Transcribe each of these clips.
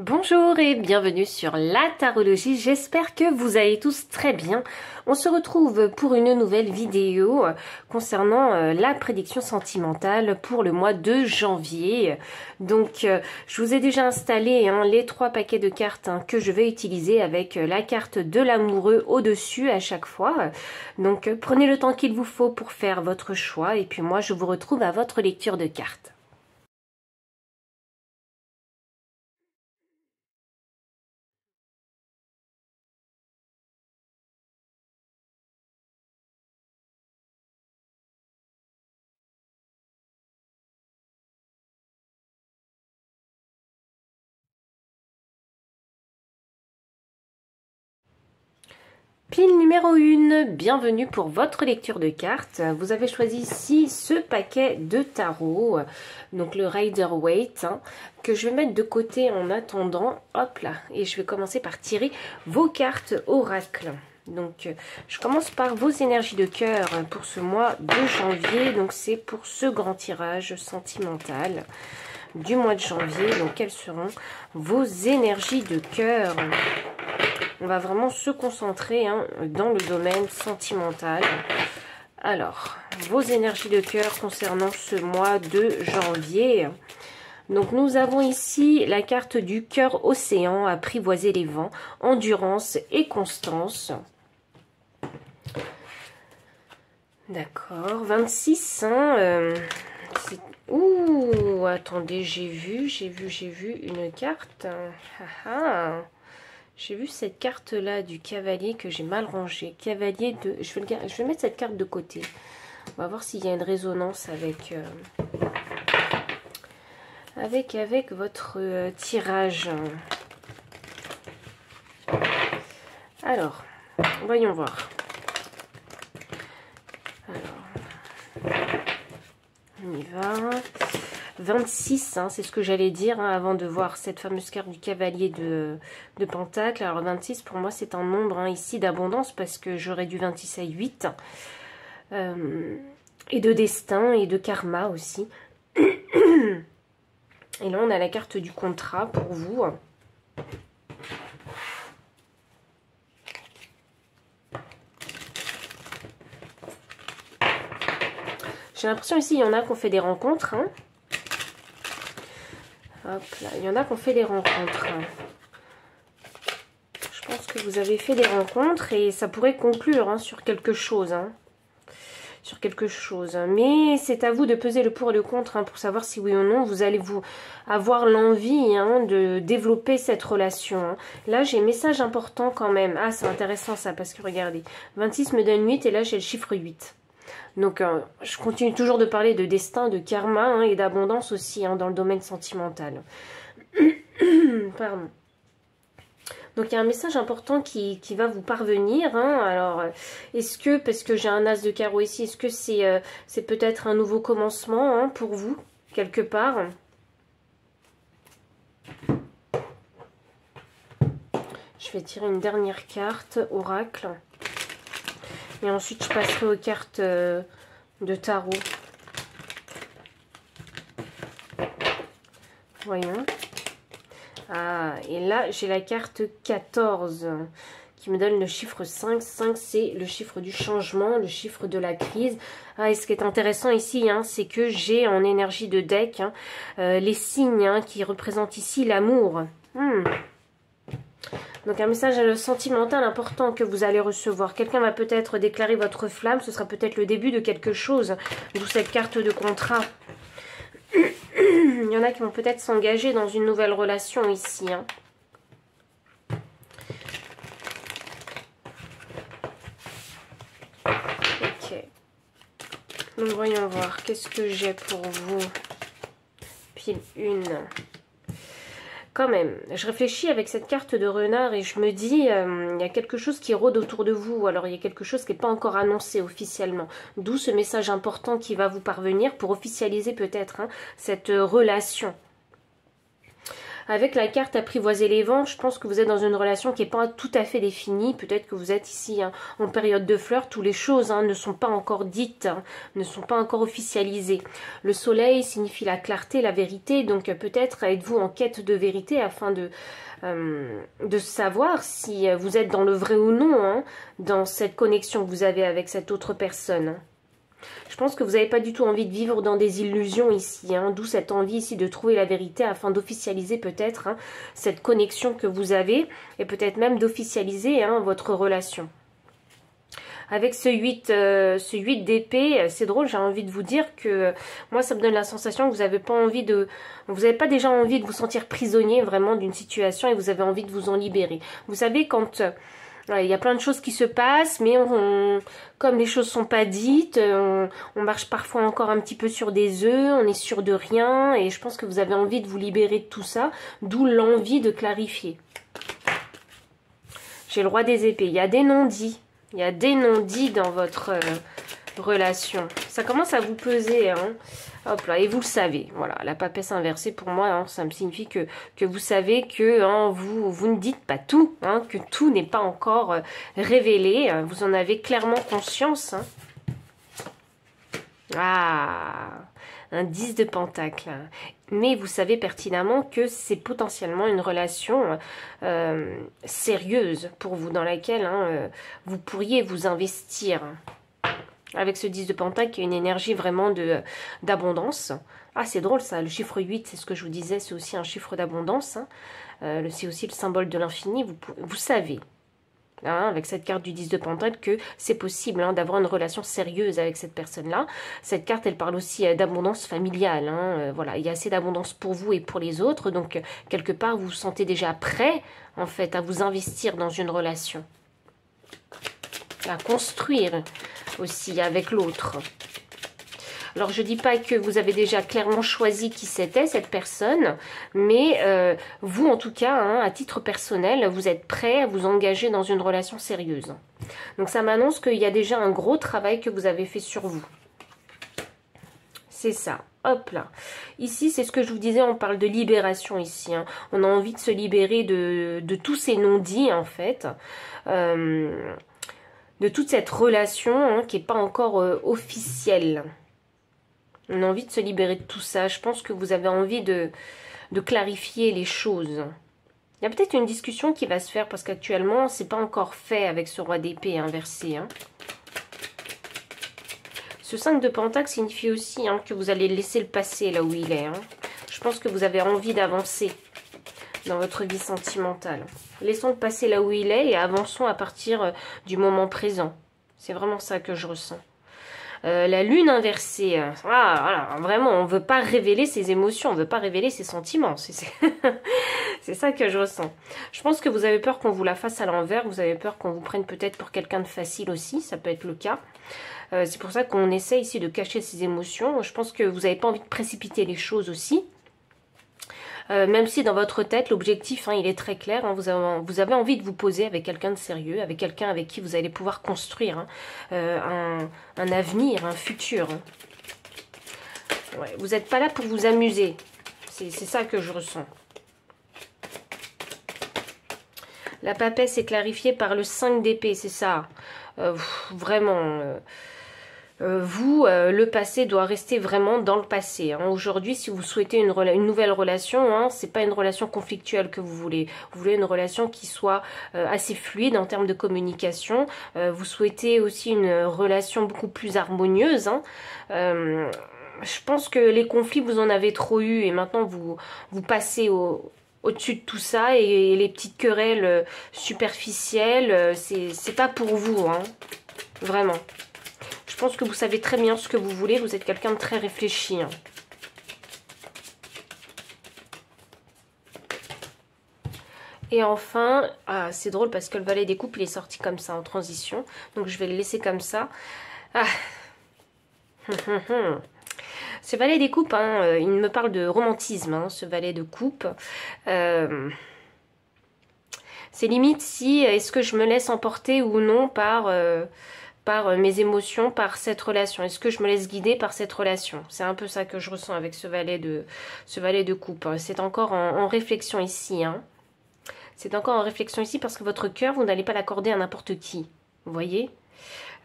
Bonjour et bienvenue sur la tarologie, j'espère que vous allez tous très bien. On se retrouve pour une nouvelle vidéo concernant la prédiction sentimentale pour le mois de janvier. Donc je vous ai déjà installé les 3 paquets de cartes que je vais utiliser avec la carte de l'amoureux au-dessus à chaque fois. Donc prenez le temps qu'il vous faut pour faire votre choix et puis moi je vous retrouve à votre lecture de cartes. Pile numéro 1, bienvenue pour votre lecture de cartes. Vous avez choisi ici ce paquet de tarot, donc le Rider-Waite, que je vais mettre de côté en attendant. Hop là, et je vais commencer par tirer vos cartes oracle. Donc je commence par vos énergies de cœur pour ce mois de janvier. Donc c'est pour ce grand tirage sentimental du mois de janvier. Donc quelles seront vos énergies de cœur ? On va vraiment se concentrer dans le domaine sentimental. Alors, vos énergies de cœur concernant ce mois de janvier. Donc, nous avons ici la carte du cœur océan, apprivoiser les vents, endurance et constance. D'accord, 26. Ouh, attendez, j'ai vu une carte. J'ai vu cette carte-là du cavalier que j'ai mal rangé. Cavalier de... Je vais mettre cette carte de côté. On va voir s'il y a une résonance avec votre tirage. Alors, voyons voir. Alors, on y va. 26, c'est ce que j'allais dire avant de voir cette fameuse carte du cavalier de Pentacle. Alors 26 pour moi c'est un nombre ici d'abondance parce que j'aurais du 26 à 8. Et de destin et de karma aussi. Et là on a la carte du contrat pour vous. J'ai l'impression ici il y en a qui ont fait des rencontres. Hop là, il y en a qui ont fait des rencontres. Je pense que vous avez fait des rencontres et ça pourrait conclure sur quelque chose. Sur quelque chose. Mais c'est à vous de peser le pour et le contre pour savoir si oui ou non vous allez avoir l'envie de développer cette relation. Là, j'ai un message important quand même. Ah, c'est intéressant ça parce que regardez, 26 me donne 8 et là j'ai le chiffre 8. Donc, je continue toujours de parler de destin, de karma et d'abondance aussi dans le domaine sentimental. Pardon. Donc, il y a un message important qui va vous parvenir. Alors, est-ce que, parce que j'ai un as de carreau ici, est-ce que c'est peut-être un nouveau commencement pour vous, quelque part? Je vais tirer une dernière carte, oracle. Et ensuite, je passerai aux cartes de tarot. Voyons. Ah, et là, j'ai la carte 14 qui me donne le chiffre 5. 5, c'est le chiffre du changement, le chiffre de la crise. Ah, et ce qui est intéressant ici, c'est que j'ai en énergie de deck les signes qui représentent ici l'amour. Donc un message sentimental important que vous allez recevoir. Quelqu'un va peut-être déclarer votre flamme. Ce sera peut-être le début de quelque chose. D'où cette carte de contrat. Il y en a qui vont peut-être s'engager dans une nouvelle relation ici. Ok. Donc voyons voir. Qu'est-ce que j'ai pour vous? Pile 1. Quand même, je réfléchis avec cette carte de renard et je me dis, il y a quelque chose qui rôde autour de vous. Alors, il y a quelque chose qui n'est pas encore annoncé officiellement. D'où ce message important qui va vous parvenir pour officialiser peut-être cette relation. Avec la carte apprivoiser les vents, je pense que vous êtes dans une relation qui n'est pas tout à fait définie. Peut-être que vous êtes ici hein, en période de flirt où les choses hein, ne sont pas encore dites, hein, ne sont pas encore officialisées. Le soleil signifie la clarté, la vérité. Donc peut-être êtes-vous en quête de vérité afin de savoir si vous êtes dans le vrai ou non, hein, dans cette connexion que vous avez avec cette autre personne. Je pense que vous n'avez pas du tout envie de vivre dans des illusions ici, hein, d'où cette envie ici de trouver la vérité afin d'officialiser peut-être hein, cette connexion que vous avez et peut-être même d'officialiser hein, votre relation. Avec ce 8 d'épée, c'est drôle, j'ai envie de vous dire que moi ça me donne la sensation que vous n'avez pas envie de... Vous n'avez pas déjà envie de vous sentir prisonnier vraiment d'une situation et vous avez envie de vous en libérer. Vous savez quand... il y a plein de choses qui se passent, mais comme les choses sont pas dites, on marche parfois encore un petit peu sur des œufs, on est sûr de rien, et je pense que vous avez envie de vous libérer de tout ça, d'où l'envie de clarifier. J'ai le roi des épées, il y a des non-dits, il y a des non-dits dans votre relation. Ça commence à vous peser, hein. Hop là, et vous le savez, voilà, la papesse inversée pour moi, hein, ça me signifie que vous savez que hein, vous ne dites pas tout, hein, que tout n'est pas encore révélé, vous en avez clairement conscience. Hein. Ah, un 10 de pentacle. Mais vous savez pertinemment que c'est potentiellement une relation sérieuse pour vous, dans laquelle hein, vous pourriez vous investir. Avec ce 10 de pentacle qui a une énergie vraiment d'abondance. Ah, c'est drôle ça, le chiffre 8, c'est ce que je vous disais, c'est aussi un chiffre d'abondance. Hein. C'est aussi le symbole de l'infini. Vous savez, hein, avec cette carte du 10 de pentacle, que c'est possible hein, d'avoir une relation sérieuse avec cette personne-là. Cette carte, elle parle aussi d'abondance familiale. Hein. Voilà, il y a assez d'abondance pour vous et pour les autres. Donc, quelque part, vous vous sentez déjà prêt, en fait, à vous investir dans une relation. À construire aussi avec l'autre. Alors je dis pas que vous avez déjà clairement choisi qui c'était cette personne, mais vous en tout cas, hein, à titre personnel, vous êtes prêt à vous engager dans une relation sérieuse. Donc ça m'annonce qu'il y a déjà un gros travail que vous avez fait sur vous. C'est ça. Hop là. Ici, c'est ce que je vous disais, on parle de libération ici. Hein. On a envie de se libérer de tous ces non-dits en fait. De toute cette relation hein, qui n'est pas encore officielle. On a envie de se libérer de tout ça. Je pense que vous avez envie de clarifier les choses. Il y a peut-être une discussion qui va se faire parce qu'actuellement, c'est pas encore fait avec ce roi d'épée inversé. Hein. Ce 5 de pentacle signifie aussi hein, que vous allez laisser le passé là où il est. Hein. Je pense que vous avez envie d'avancer dans votre vie sentimentale. Laissons le passé là où il est et avançons à partir du moment présent. C'est vraiment ça que je ressens. La lune inversée. Voilà, vraiment, on ne veut pas révéler ses émotions, on ne veut pas révéler ses sentiments. C'est ça que je ressens. Je pense que vous avez peur qu'on vous la fasse à l'envers. Vous avez peur qu'on vous prenne peut-être pour quelqu'un de facile aussi. Ça peut être le cas. C'est pour ça qu'on essaie ici de cacher ses émotions. Je pense que vous n'avez pas envie de précipiter les choses aussi. Même si dans votre tête, l'objectif, hein, il est très clair. Hein, vous avez envie de vous poser avec quelqu'un de sérieux, avec quelqu'un avec qui vous allez pouvoir construire hein, un avenir, un futur. Hein. Ouais, vous n'êtes pas là pour vous amuser. C'est ça que je ressens. La papesse est clarifiée par le 5 d'épée, c'est ça. Vraiment... le passé doit rester vraiment dans le passé. Hein. Aujourd'hui, si vous souhaitez une nouvelle relation, hein, c'est pas une relation conflictuelle que vous voulez. Vous voulez une relation qui soit assez fluide en termes de communication. Vous souhaitez aussi une relation beaucoup plus harmonieuse. Hein. Je pense que les conflits, vous en avez trop eu et maintenant vous passez au-dessus de tout ça et les petites querelles superficielles, c'est pas pour vous. Hein. Vraiment. Je pense que vous savez très bien ce que vous voulez. Vous êtes quelqu'un de très réfléchi. Hein. Et enfin, c'est drôle parce que le valet des coupes, il est sorti comme ça en transition. Donc je vais le laisser comme ça. Ah. Ce valet des coupes, hein, il me parle de romantisme, hein, ce valet de coupe. C'est limite si est-ce que je me laisse emporter ou non par par mes émotions, par cette relation? Est-ce que je me laisse guider par cette relation? C'est un peu ça que je ressens avec ce valet de coupe. C'est encore en réflexion ici. Hein. C'est encore en réflexion ici parce que votre cœur, vous n'allez pas l'accorder à n'importe qui. Vous voyez?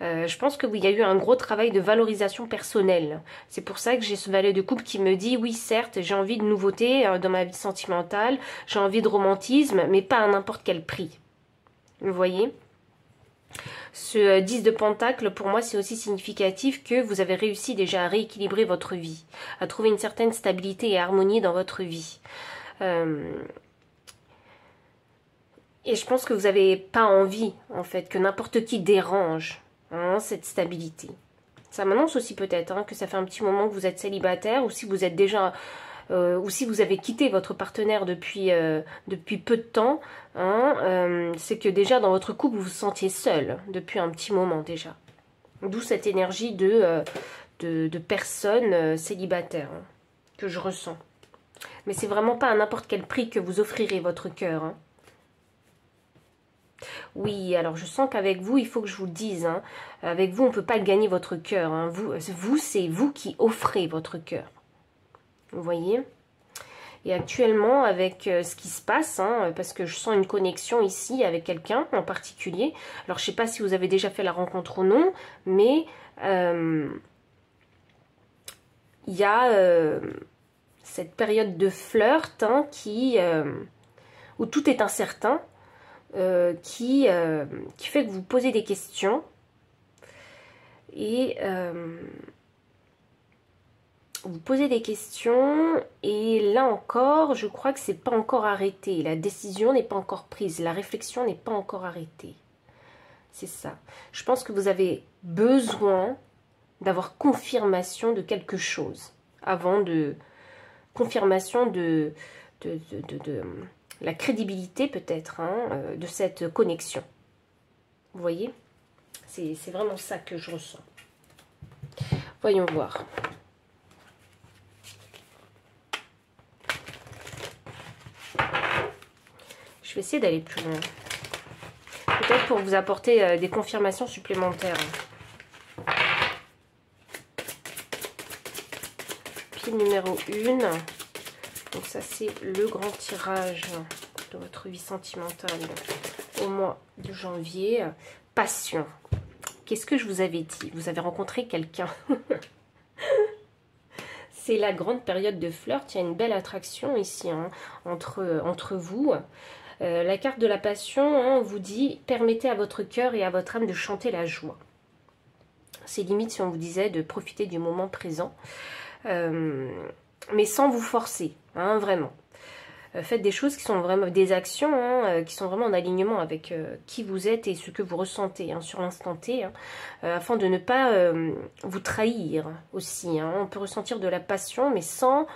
Je pense que oui, il y a eu un gros travail de valorisation personnelle. C'est pour ça que j'ai ce valet de coupe qui me dit, oui certes, j'ai envie de nouveauté dans ma vie sentimentale, j'ai envie de romantisme, mais pas à n'importe quel prix. Vous voyez? Ce 10 de Pentacle, pour moi, c'est aussi significatif que vous avez réussi déjà à rééquilibrer votre vie, à trouver une certaine stabilité et harmonie dans votre vie. Et je pense que vous n'avez pas envie, en fait, que n'importe qui dérange cette stabilité. Ça m'annonce aussi peut-être que ça fait un petit moment que vous êtes célibataire, ou si vous êtes déjà... ou si vous avez quitté votre partenaire depuis peu de temps, c'est que déjà dans votre couple, vous vous sentiez seul depuis un petit moment déjà. D'où cette énergie de personne célibataire que je ressens. Mais c'est vraiment pas à n'importe quel prix que vous offrirez votre cœur. Hein. Oui, alors je sens qu'avec vous, il faut que je vous le dise, avec vous, on ne peut pas gagner votre cœur. Hein. Vous c'est vous qui offrez votre cœur. Vous voyez? Et actuellement, avec ce qui se passe, parce que je sens une connexion ici avec quelqu'un en particulier. Alors, je ne sais pas si vous avez déjà fait la rencontre ou non, mais il y a cette période de flirt où tout est incertain, qui fait que vous posez des questions et... vous posez des questions et là encore, je crois que c'est pas encore arrêté. La décision n'est pas encore prise. La réflexion n'est pas encore arrêtée. C'est ça. Je pense que vous avez besoin d'avoir confirmation de quelque chose avant de... confirmation de la crédibilité peut-être de cette connexion. Vous voyez? C'est vraiment ça que je ressens. Voyons voir. Je vais essayer d'aller plus loin. Peut-être pour vous apporter des confirmations supplémentaires. Pile numéro 1. Donc ça c'est le grand tirage de votre vie sentimentale au mois de janvier. Passion. Qu'est-ce que je vous avais dit? Vous avez rencontré quelqu'un. C'est la grande période de flirt. Il y a une belle attraction ici entre vous. La carte de la passion vous dit « Permettez à votre cœur et à votre âme de chanter la joie ». C'est limite si on vous disait de profiter du moment présent. Mais sans vous forcer, vraiment. Faites des choses qui sont vraiment des actions qui sont vraiment en alignement avec qui vous êtes et ce que vous ressentez sur l'instant T, afin de ne pas vous trahir aussi. On peut ressentir de la passion, mais sans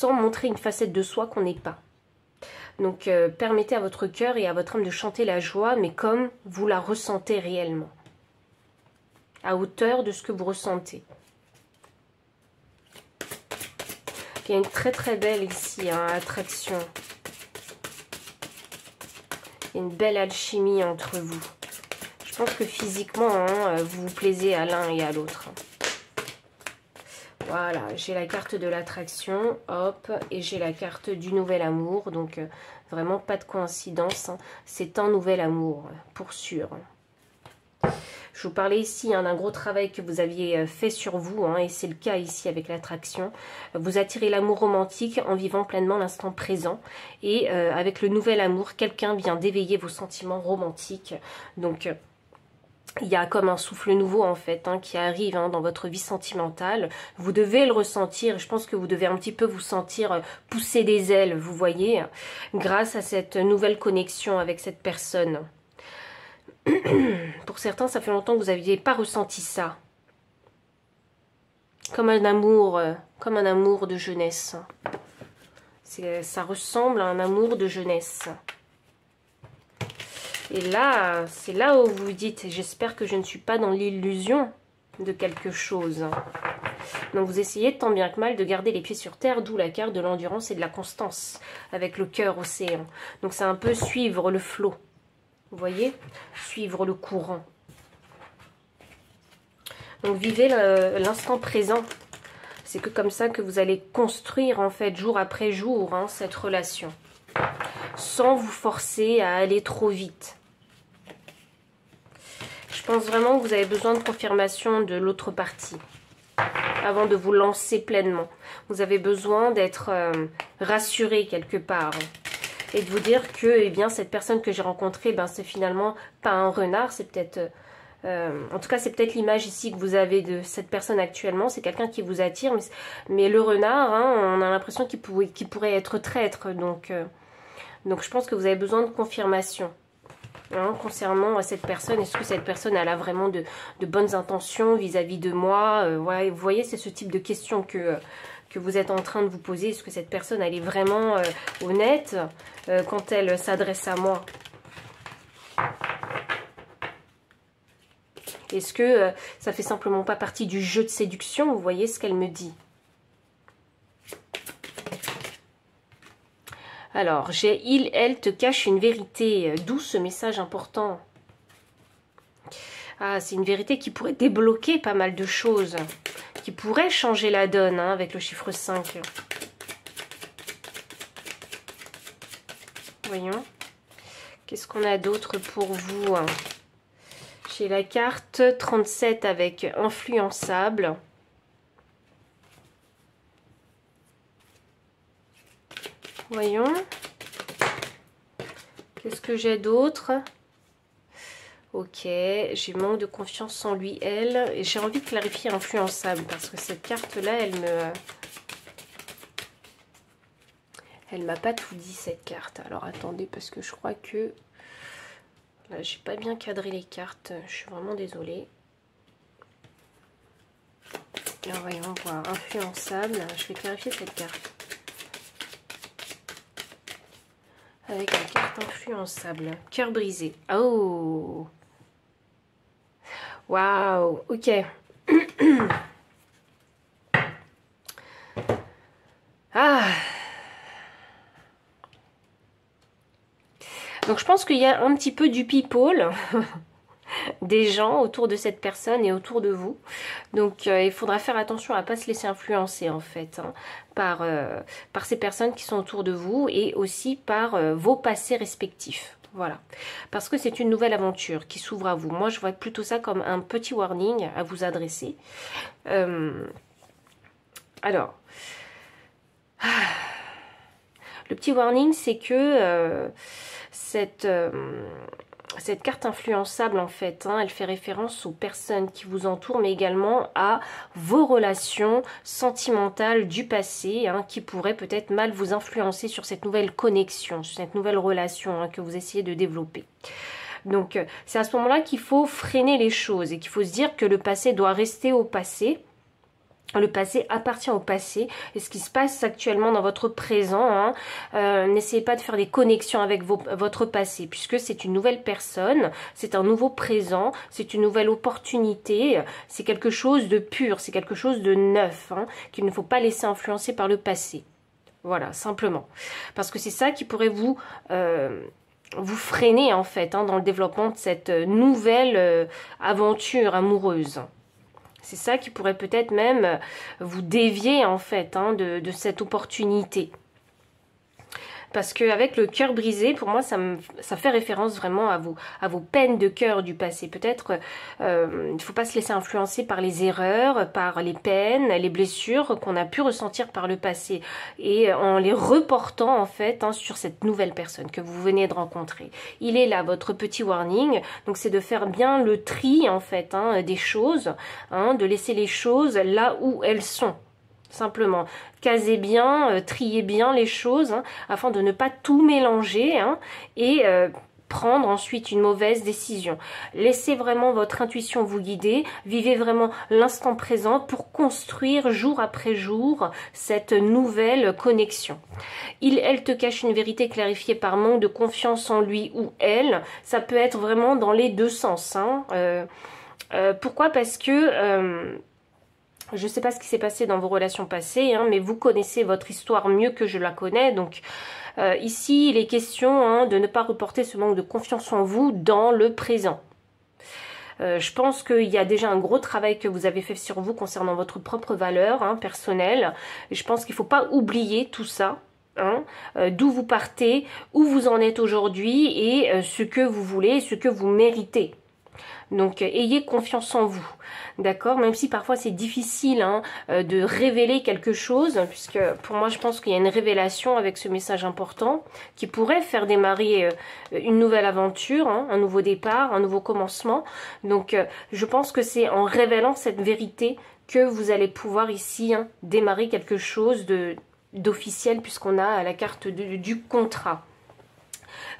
montrer une facette de soi qu'on n'est pas. Donc, permettez à votre cœur et à votre âme de chanter la joie, mais comme vous la ressentez réellement, à hauteur de ce que vous ressentez. Il y a une très très belle ici attraction. Il y a une belle alchimie entre vous. Je pense que physiquement, vous vous plaisez à l'un et à l'autre. Voilà, j'ai la carte de l'attraction, hop, et j'ai la carte du nouvel amour. Donc, vraiment pas de coïncidence. C'est un nouvel amour, pour sûr. Je vous parlais ici d'un gros travail que vous aviez fait sur vous, et c'est le cas ici avec l'attraction. Vous attirez l'amour romantique en vivant pleinement l'instant présent. Et avec le nouvel amour, quelqu'un vient d'éveiller vos sentiments romantiques. Donc, il y a comme un souffle nouveau en fait qui arrive dans votre vie sentimentale. Vous devez le ressentir. Je pense que vous devez un petit peu vous sentir pousser des ailes, vous voyez, grâce à cette nouvelle connexion avec cette personne. Pour certains, ça fait longtemps que vous n'aviez pas ressenti ça. Comme un amour de jeunesse. Ça ressemble à un amour de jeunesse. Et là, c'est là où vous vous dites, j'espère que je ne suis pas dans l'illusion de quelque chose. Donc vous essayez tant bien que mal de garder les pieds sur terre, d'où la carte de l'endurance et de la constance, avec le cœur océan. Donc c'est un peu suivre le flot. Vous voyez? Suivre le courant. Donc vivez l'instant présent. C'est que comme ça que vous allez construire en fait jour après jour hein, cette relation. Sans vous forcer à aller trop vite. Je pense vraiment que vous avez besoin de confirmation de l'autre partie. Avant de vous lancer pleinement. Vous avez besoin d'être rassuré quelque part. Et de vous dire que eh bien, cette personne que j'ai rencontrée, ben, c'est finalement pas un renard. C'est peut-être... en tout cas, c'est peut-être l'image ici que vous avez de cette personne actuellement. C'est quelqu'un qui vous attire. Mais le renard, hein, on a l'impression qu'il pourrait être traître. Donc, je pense que vous avez besoin de confirmation. Hein, concernant cette personne, est-ce que cette personne elle a vraiment de bonnes intentions vis-à-vis de moi ouais, vous voyez, c'est ce type de questions que vous êtes en train de vous poser. Est-ce que cette personne elle est vraiment honnête quand elle s'adresse à moi? Est-ce que ça fait simplement pas partie du jeu de séduction? Vous voyez ce qu'elle me dit. Alors, j'ai il, elle te cache une vérité. D'où ce message important? Ah, c'est une vérité qui pourrait débloquer pas mal de choses. Qui pourrait changer la donne hein, avec le chiffre 5. Voyons. Qu'est-ce qu'on a d'autre pour vous? J'ai la carte 37 avec influençable. Voyons. Qu'est-ce que j'ai d'autre? Ok, j'ai manque de confiance en lui, elle. Et j'ai envie de clarifier influençable parce que cette carte-là, elle m'a pas tout dit, cette carte. Alors attendez, parce que je crois que... Là, j'ai pas bien cadré les cartes. Je suis vraiment désolée. Alors voyons voir. Influençable. Je vais clarifier cette carte. Avec la carte influençable. Cœur brisé. Oh! Waouh! Ok. Ah! Donc je pense qu'il y a un petit peu du people des gens autour de cette personne et autour de vous. Donc il faudra faire attention à ne pas se laisser influencer en fait hein, par ces personnes qui sont autour de vous et aussi par vos passés respectifs. Voilà, parce que c'est une nouvelle aventure qui s'ouvre à vous. Moi je vois plutôt ça comme un petit warning à vous adresser. Alors, le petit warning c'est que cette carte influençable en fait, hein, elle fait référence aux personnes qui vous entourent, mais également à vos relations sentimentales du passé, hein, qui pourraient peut-être mal vous influencer sur cette nouvelle connexion, sur cette nouvelle relation hein, que vous essayez de développer. Donc c'est à ce moment-là qu'il faut freiner les choses et qu'il faut se dire que le passé doit rester au passé. Le passé appartient au passé et ce qui se passe actuellement dans votre présent, hein, n'essayez pas de faire des connexions avec votre passé puisque c'est une nouvelle personne, c'est un nouveau présent, c'est une nouvelle opportunité, c'est quelque chose de pur, c'est quelque chose de neuf, hein, qu'il ne faut pas laisser influencer par le passé. Voilà, simplement. Parce que c'est ça qui pourrait vous freiner en fait hein, dans le développement de cette nouvelle aventure amoureuse. C'est ça qui pourrait peut-être même vous dévier en fait hein, de cette opportunité. Parce qu'avec le cœur brisé, pour moi, ça fait référence vraiment à vos peines de cœur du passé. Peut-être il ne faut pas se laisser influencer par les erreurs, par les peines, les blessures qu'on a pu ressentir par le passé. Et en les reportant en fait hein, sur cette nouvelle personne que vous venez de rencontrer. Il est là, votre petit warning. Donc c'est de faire bien le tri en fait hein, des choses, hein, de laisser les choses là où elles sont. Simplement, casez bien, triez bien les choses hein, afin de ne pas tout mélanger hein, et prendre ensuite une mauvaise décision. Laissez vraiment votre intuition vous guider, vivez vraiment l'instant présent pour construire jour après jour cette nouvelle connexion. Elle te cache une vérité clarifiée par manque de confiance en lui ou elle. Ça peut être vraiment dans les deux sens. Hein. Pourquoi? Parce que... je ne sais pas ce qui s'est passé dans vos relations passées, hein, mais vous connaissez votre histoire mieux que je la connais. Donc ici, il est question hein, de ne pas reporter ce manque de confiance en vous dans le présent. Je pense qu'il y a déjà un gros travail que vous avez fait sur vous concernant votre propre valeur hein, personnelle. Et je pense qu'il ne faut pas oublier tout ça. Hein, d'où vous partez, où vous en êtes aujourd'hui et ce que vous voulez, ce que vous méritez. Donc ayez confiance en vous, d'accord? Même si parfois c'est difficile hein, de révéler quelque chose, puisque pour moi je pense qu'il y a une révélation avec ce message important qui pourrait faire démarrer une nouvelle aventure, hein, un nouveau départ, un nouveau commencement. Donc je pense que c'est en révélant cette vérité que vous allez pouvoir ici hein, démarrer quelque chose d'officiel, puisqu'on a la carte du contrat.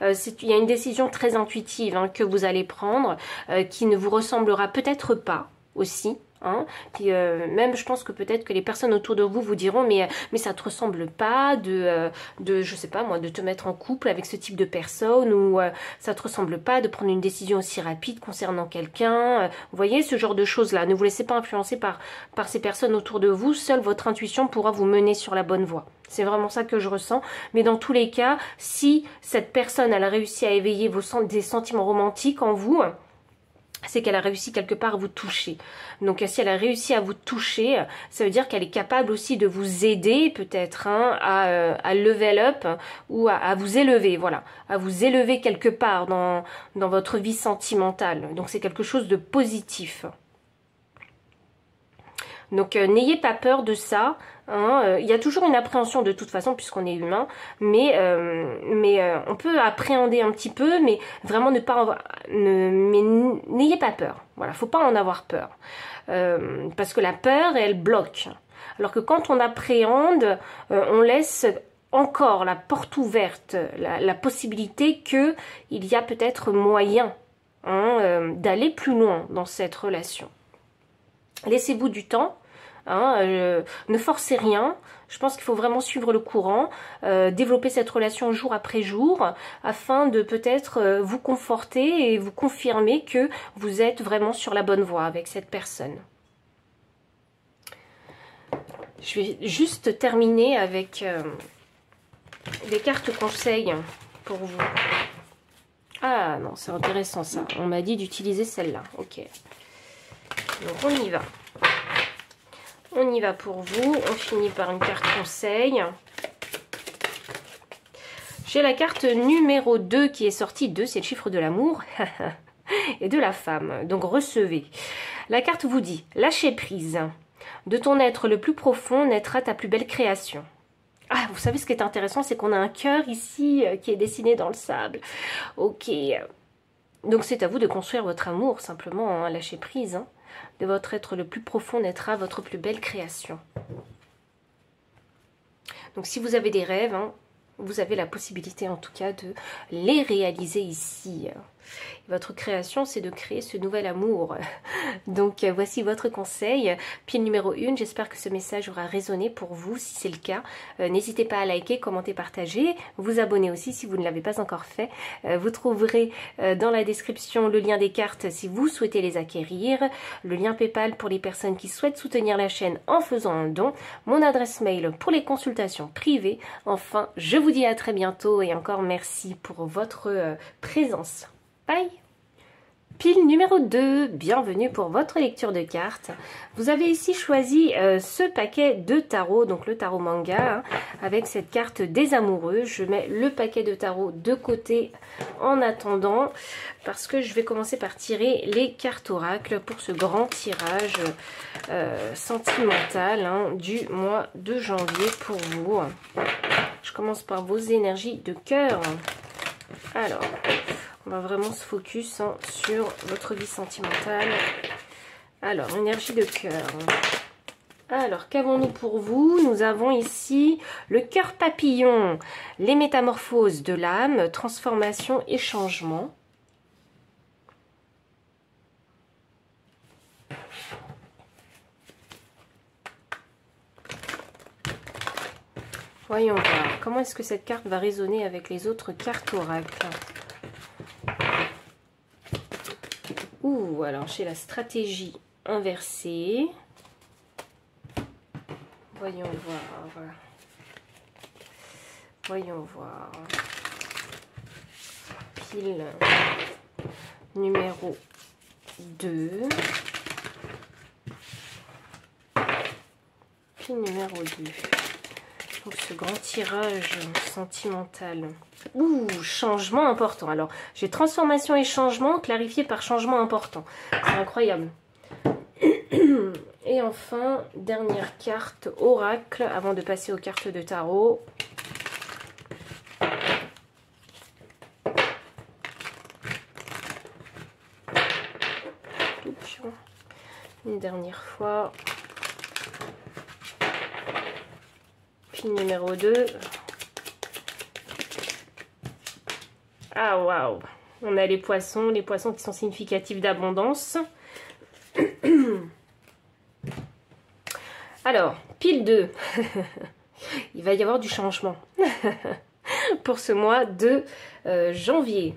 Il y a une décision très intuitive hein, que vous allez prendre, qui ne vous ressemblera peut-être pas aussi. Hein. Puis même je pense que peut-être que les personnes autour de vous vous diront mais ça te ressemble pas de je sais pas moi de te mettre en couple avec ce type de personne ou ça te ressemble pas de prendre une décision aussi rapide concernant quelqu'un. Vous voyez ce genre de choses là. Ne vous laissez pas influencer par ces personnes autour de vous. Seule votre intuition pourra vous mener sur la bonne voie. C'est vraiment ça que je ressens. Mais dans tous les cas, si cette personne elle a réussi à éveiller des sentiments romantiques en vous, c'est qu'elle a réussi quelque part à vous toucher. Donc si elle a réussi à vous toucher, ça veut dire qu'elle est capable aussi de vous aider peut-être hein, à level up ou à vous élever, voilà, à vous élever quelque part dans votre vie sentimentale. Donc c'est quelque chose de positif. Donc n'ayez pas peur de ça. Hein. Il y a toujours une appréhension de toute façon puisqu'on est humain, mais on peut appréhender un petit peu, mais vraiment n'ayez pas peur. Voilà, faut pas en avoir peur parce que la peur elle bloque. Alors que quand on appréhende, on laisse encore la porte ouverte, la possibilité que il y a peut-être moyen hein, d'aller plus loin dans cette relation. Laissez-vous du temps. Hein, ne forcez rien, je pense qu'il faut vraiment suivre le courant, développer cette relation jour après jour afin de peut-être vous conforter et vous confirmer que vous êtes vraiment sur la bonne voie avec cette personne. Je vais juste terminer avec les cartes conseils pour vous. Ah non, c'est intéressant ça, on m'a dit d'utiliser celle-là, ok. Donc on y va. On y va pour vous. On finit par une carte conseil. J'ai la carte numéro 2 qui est sortie. 2, c'est le chiffre de l'amour et de la femme. Donc recevez. La carte vous dit, lâchez prise. De ton être le plus profond naîtra ta plus belle création. Ah, vous savez ce qui est intéressant, c'est qu'on a un cœur ici qui est dessiné dans le sable. Ok. Donc c'est à vous de construire votre amour, simplement, hein, lâchez prise. Hein. De votre être le plus profond naîtra votre plus belle création. Donc si vous avez des rêves, hein, vous avez la possibilité en tout cas de les réaliser ici. Votre création, c'est de créer ce nouvel amour. Donc voici votre conseil. Pile numéro 1, j'espère que ce message aura résonné pour vous. Si c'est le cas, n'hésitez pas à liker, commenter, partager. Vous abonner aussi si vous ne l'avez pas encore fait. Vous trouverez dans la description le lien des cartes si vous souhaitez les acquérir. Le lien PayPal pour les personnes qui souhaitent soutenir la chaîne en faisant un don. Mon adresse mail pour les consultations privées. Enfin, je vous dis à très bientôt et encore merci pour votre présence. Bye! Pile numéro 2, bienvenue pour votre lecture de cartes. Vous avez ici choisi ce paquet de tarot, donc le tarot manga, hein, avec cette carte des amoureux. Je mets le paquet de tarot de côté en attendant, parce que je vais commencer par tirer les cartes oracles pour ce grand tirage sentimental hein, du mois de janvier pour vous. Je commence par vos énergies de cœur. Alors... on va vraiment se focus hein, sur votre vie sentimentale. Alors, énergie de cœur. Alors, qu'avons-nous pour vous? Nous avons ici le cœur papillon, les métamorphoses de l'âme, transformation et changement. Voyons voir, comment est-ce que cette carte va résonner avec les autres cartes oracles? Ouh, alors j'ai la stratégie inversée. Voyons voir. Voyons voir. Pile numéro 2. Pile numéro 2. Donc ce grand tirage sentimental. Ouh, changement important. Alors, j'ai transformation et changement clarifié par changement important. C'est incroyable. Et enfin, dernière carte, oracle, avant de passer aux cartes de tarot. Une dernière fois. Pile numéro 2. Ah, waouh! On a les poissons qui sont significatifs d'abondance. Alors, pile 2. Il va y avoir du changement pour ce mois de janvier.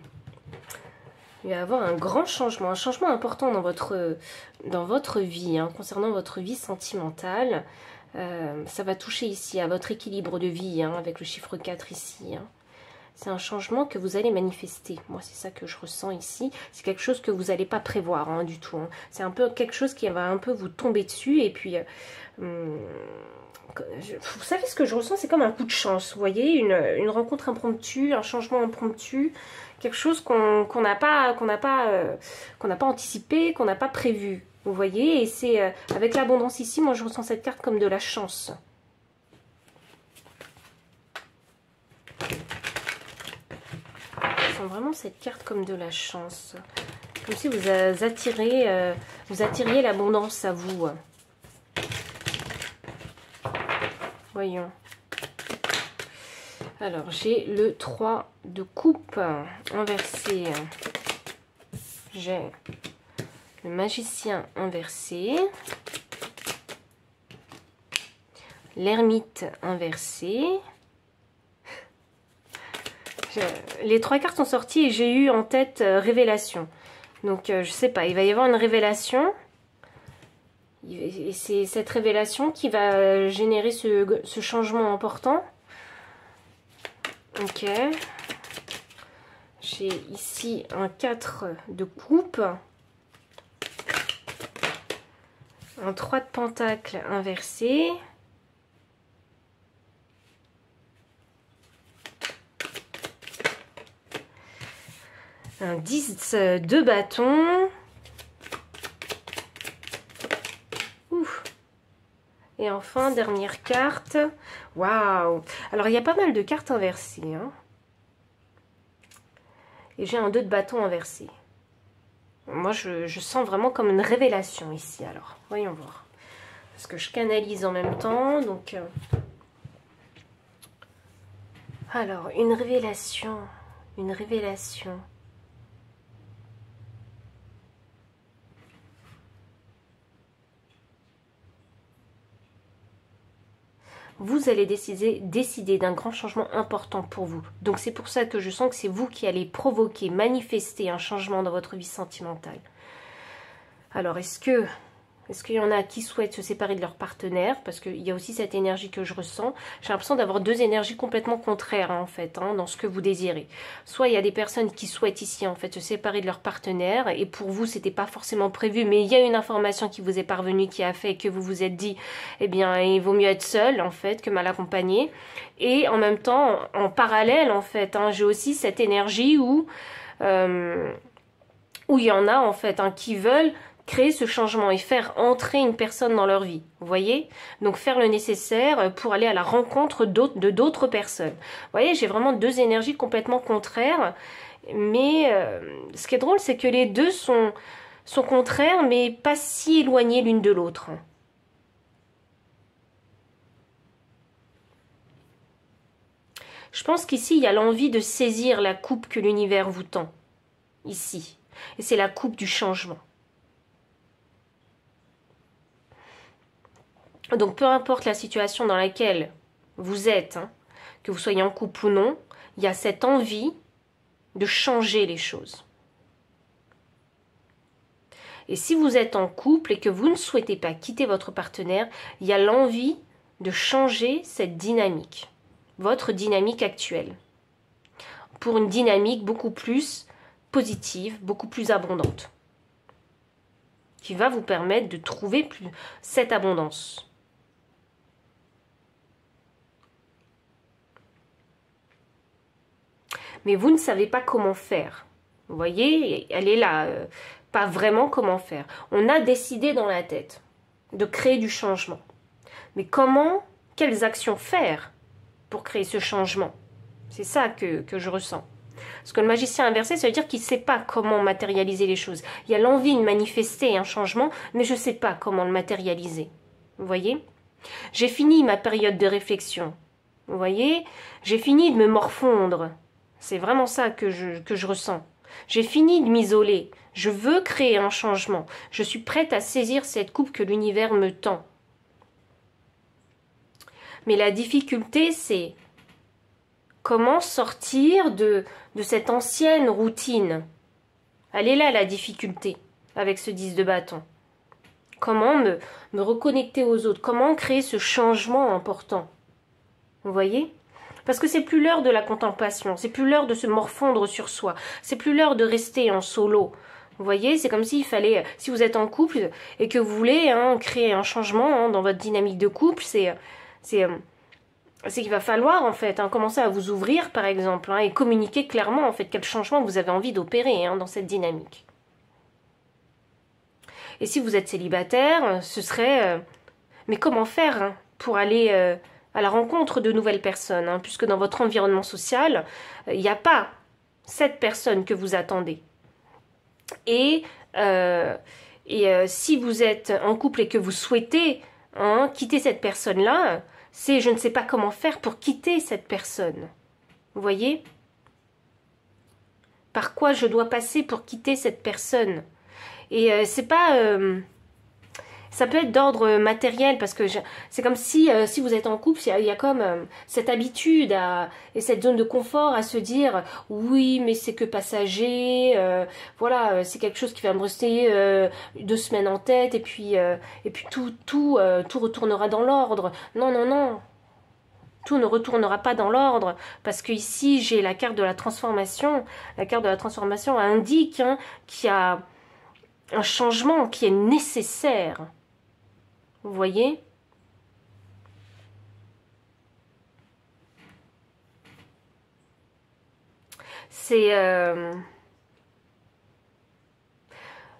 Il va y avoir un grand changement, un changement important dans votre vie, hein, concernant votre vie sentimentale. Ça va toucher ici à votre équilibre de vie, hein, avec le chiffre 4 ici. Hein. C'est un changement que vous allez manifester. Moi, c'est ça que je ressens ici. C'est quelque chose que vous n'allez pas prévoir, hein, du tout. Hein. C'est un peu quelque chose qui va un peu vous tomber dessus. Et puis, vous savez ce que je ressens? C'est comme un coup de chance. Vous voyez, une rencontre impromptue, un changement impromptu. Quelque chose qu'on n'a pas anticipé, qu'on n'a pas prévu. Vous voyez, et c'est avec l'abondance ici, moi je ressens cette carte comme de la chance. Je sens vraiment cette carte comme de la chance. Comme si vous attiriez l'abondance à vous. Voyons. Alors, j'ai le 3 de coupe inversé. J'ai le magicien inversé. L'ermite inversé. Les 3 cartes sont sorties et j'ai eu en tête révélation. Donc, je sais pas, il va y avoir une révélation. Et c'est cette révélation qui va générer ce changement important. Ok. J'ai ici un 4 de coupe. Un 3 de pentacle inversé. Un 10 de bâton. Ouf. Et enfin, dernière carte. Waouh! Alors, il y a pas mal de cartes inversées. Hein. Et j'ai un 2 de bâton inversé. Moi, je sens vraiment comme une révélation ici. Alors, voyons voir. Parce que je canalise en même temps. Donc, alors, une révélation. Une révélation. Vous allez décider d'un grand changement important pour vous. Donc c'est pour ça que je sens que c'est vous qui allez provoquer, manifester un changement dans votre vie sentimentale. Alors est-ce qu'il y en a qui souhaitent se séparer de leur partenaire? Parce qu'il y a aussi cette énergie que je ressens. J'ai l'impression d'avoir 2 énergies complètement contraires, hein, en fait, hein, dans ce que vous désirez. Soit il y a des personnes qui souhaitent ici, en fait, se séparer de leur partenaire. Et pour vous, c'était pas forcément prévu. Mais il y a une information qui vous est parvenue, qui a fait que vous vous êtes dit, eh bien, il vaut mieux être seul, en fait, que mal accompagné. Et en même temps, en parallèle, en fait, hein, j'ai aussi cette énergie où il y en a, en fait, hein, qui veulent créer ce changement et faire entrer une personne dans leur vie, vous voyez? Donc faire le nécessaire pour aller à la rencontre de d'autres personnes. Vous voyez, j'ai vraiment 2 énergies complètement contraires, mais ce qui est drôle, c'est que les 2 sont contraires, mais pas si éloignées l'une de l'autre. Je pense qu'ici, il y a l'envie de saisir la coupe que l'univers vous tend, ici. Et c'est la coupe du changement. Donc, peu importe la situation dans laquelle vous êtes, hein, que vous soyez en couple ou non, il y a cette envie de changer les choses. Et si vous êtes en couple et que vous ne souhaitez pas quitter votre partenaire, il y a l'envie de changer cette dynamique, votre dynamique actuelle, pour une dynamique beaucoup plus positive, beaucoup plus abondante. qui va vous permettre de trouver cette abondance. Mais vous ne savez pas comment faire. Vous voyez, elle est là, pas vraiment comment faire. On a décidé dans la tête de créer du changement. Mais comment, quelles actions faire pour créer ce changement? C'est ça que je ressens. Parce que le magicien inversé, ça veut dire qu'il ne sait pas comment matérialiser les choses. Il y a l'envie de manifester un changement, mais je ne sais pas comment le matérialiser. Vous voyez? J'ai fini ma période de réflexion. Vous voyez? J'ai fini de me morfondre. C'est vraiment ça que je ressens. J'ai fini de m'isoler. Je veux créer un changement. Je suis prête à saisir cette coupe que l'univers me tend. Mais la difficulté, c'est comment sortir de cette ancienne routine. Elle est là, la difficulté, avec ce 10 de bâton. Comment me reconnecter aux autres? Comment créer ce changement important? Vous voyez? Parce que c'est plus l'heure de la contemplation, c'est plus l'heure de se morfondre sur soi, c'est plus l'heure de rester en solo. Vous voyez, c'est comme s'il fallait, si vous êtes en couple et que vous voulez créer un changement dans votre dynamique de couple, c'est qu'il va falloir en fait commencer à vous ouvrir par exemple et communiquer clairement en fait quel changement vous avez envie d'opérer dans cette dynamique. Et si vous êtes célibataire, ce serait mais comment faire pour aller à la rencontre de nouvelles personnes, puisque dans votre environnement social, il n'y a pas cette personne que vous attendez. Et si vous êtes en couple et que vous souhaitez quitter cette personne-là, c'est je ne sais pas comment faire pour quitter cette personne. Vous voyez? Par quoi je dois passer pour quitter cette personne? Et c'est pas... ça peut être d'ordre matériel, parce que c'est comme si vous êtes en couple, il y a comme cette habitude et cette zone de confort à se dire « Oui, mais c'est que passager, voilà, c'est quelque chose qui va me rester 2 semaines en tête, et puis tout retournera dans l'ordre. » Non, non, non, tout ne retournera pas dans l'ordre, parce que ici j'ai la carte de la transformation. La carte de la transformation indique qu'il y a un changement qui est nécessaire. Vous voyez? C'est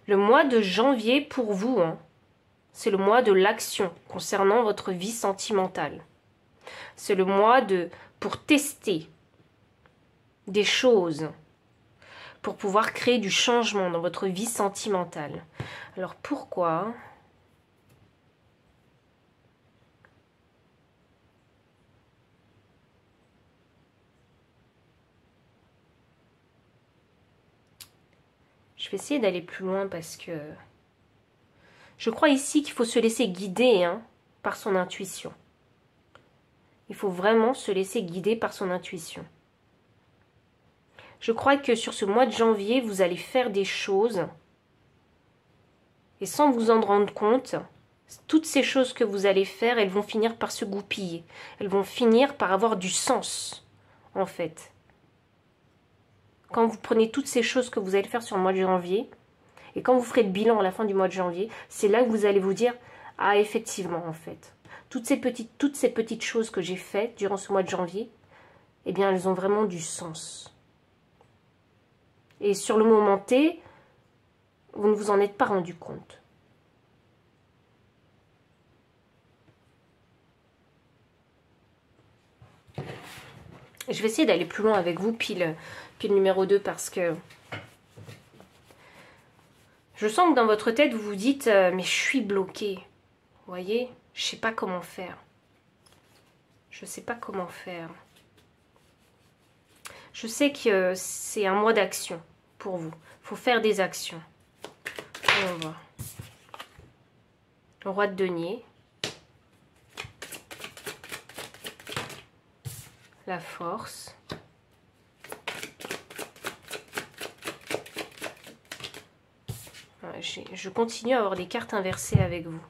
le mois de janvier pour vous. C'est le mois de l'action concernant votre vie sentimentale. C'est le mois pour tester des choses, pour pouvoir créer du changement dans votre vie sentimentale. Alors pourquoi ? Je vais essayer d'aller plus loin parce que je crois ici qu'il faut se laisser guider par son intuition. Il faut vraiment se laisser guider par son intuition. Je crois que sur ce mois de janvier, vous allez faire des choses et sans vous en rendre compte, toutes ces choses que vous allez faire, elles vont finir par se goupiller. Elles vont finir par avoir du sens, en fait. Quand vous prenez toutes ces choses que vous allez faire sur le mois de janvier, et quand vous ferez le bilan à la fin du mois de janvier, c'est là que vous allez vous dire « Ah, effectivement, en fait, toutes ces petites choses que j'ai faites durant ce mois de janvier, eh bien, elles ont vraiment du sens. » Et sur le moment T, vous ne vous en êtes pas rendu compte. Je vais essayer d'aller plus loin avec vous, pile numéro 2, parce que je sens que dans votre tête, vous vous dites « Mais je suis bloquée. » Vous voyez? Je ne sais pas comment faire. Je ne sais pas comment faire. Je sais que c'est un mois d'action pour vous. Il faut faire des actions. On va. Le roi de denier. La force. Je continue à avoir des cartes inversées avec vous.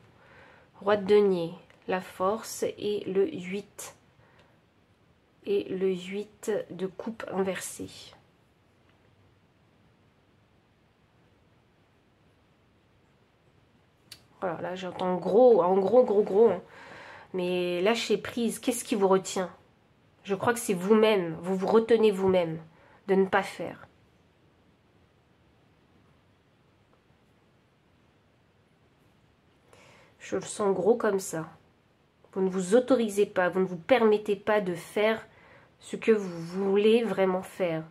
Roi de denier, la force et le 8. Et le 8 de coupe inversée. Voilà, là j'entends gros, en gros, hein. Mais lâchez prise, qu'est-ce qui vous retient? Je crois que c'est vous-même, vous vous retenez vous-même de ne pas faire. Je le sens gros comme ça. Vous ne vous autorisez pas, vous ne vous permettez pas de faire ce que vous voulez vraiment faire.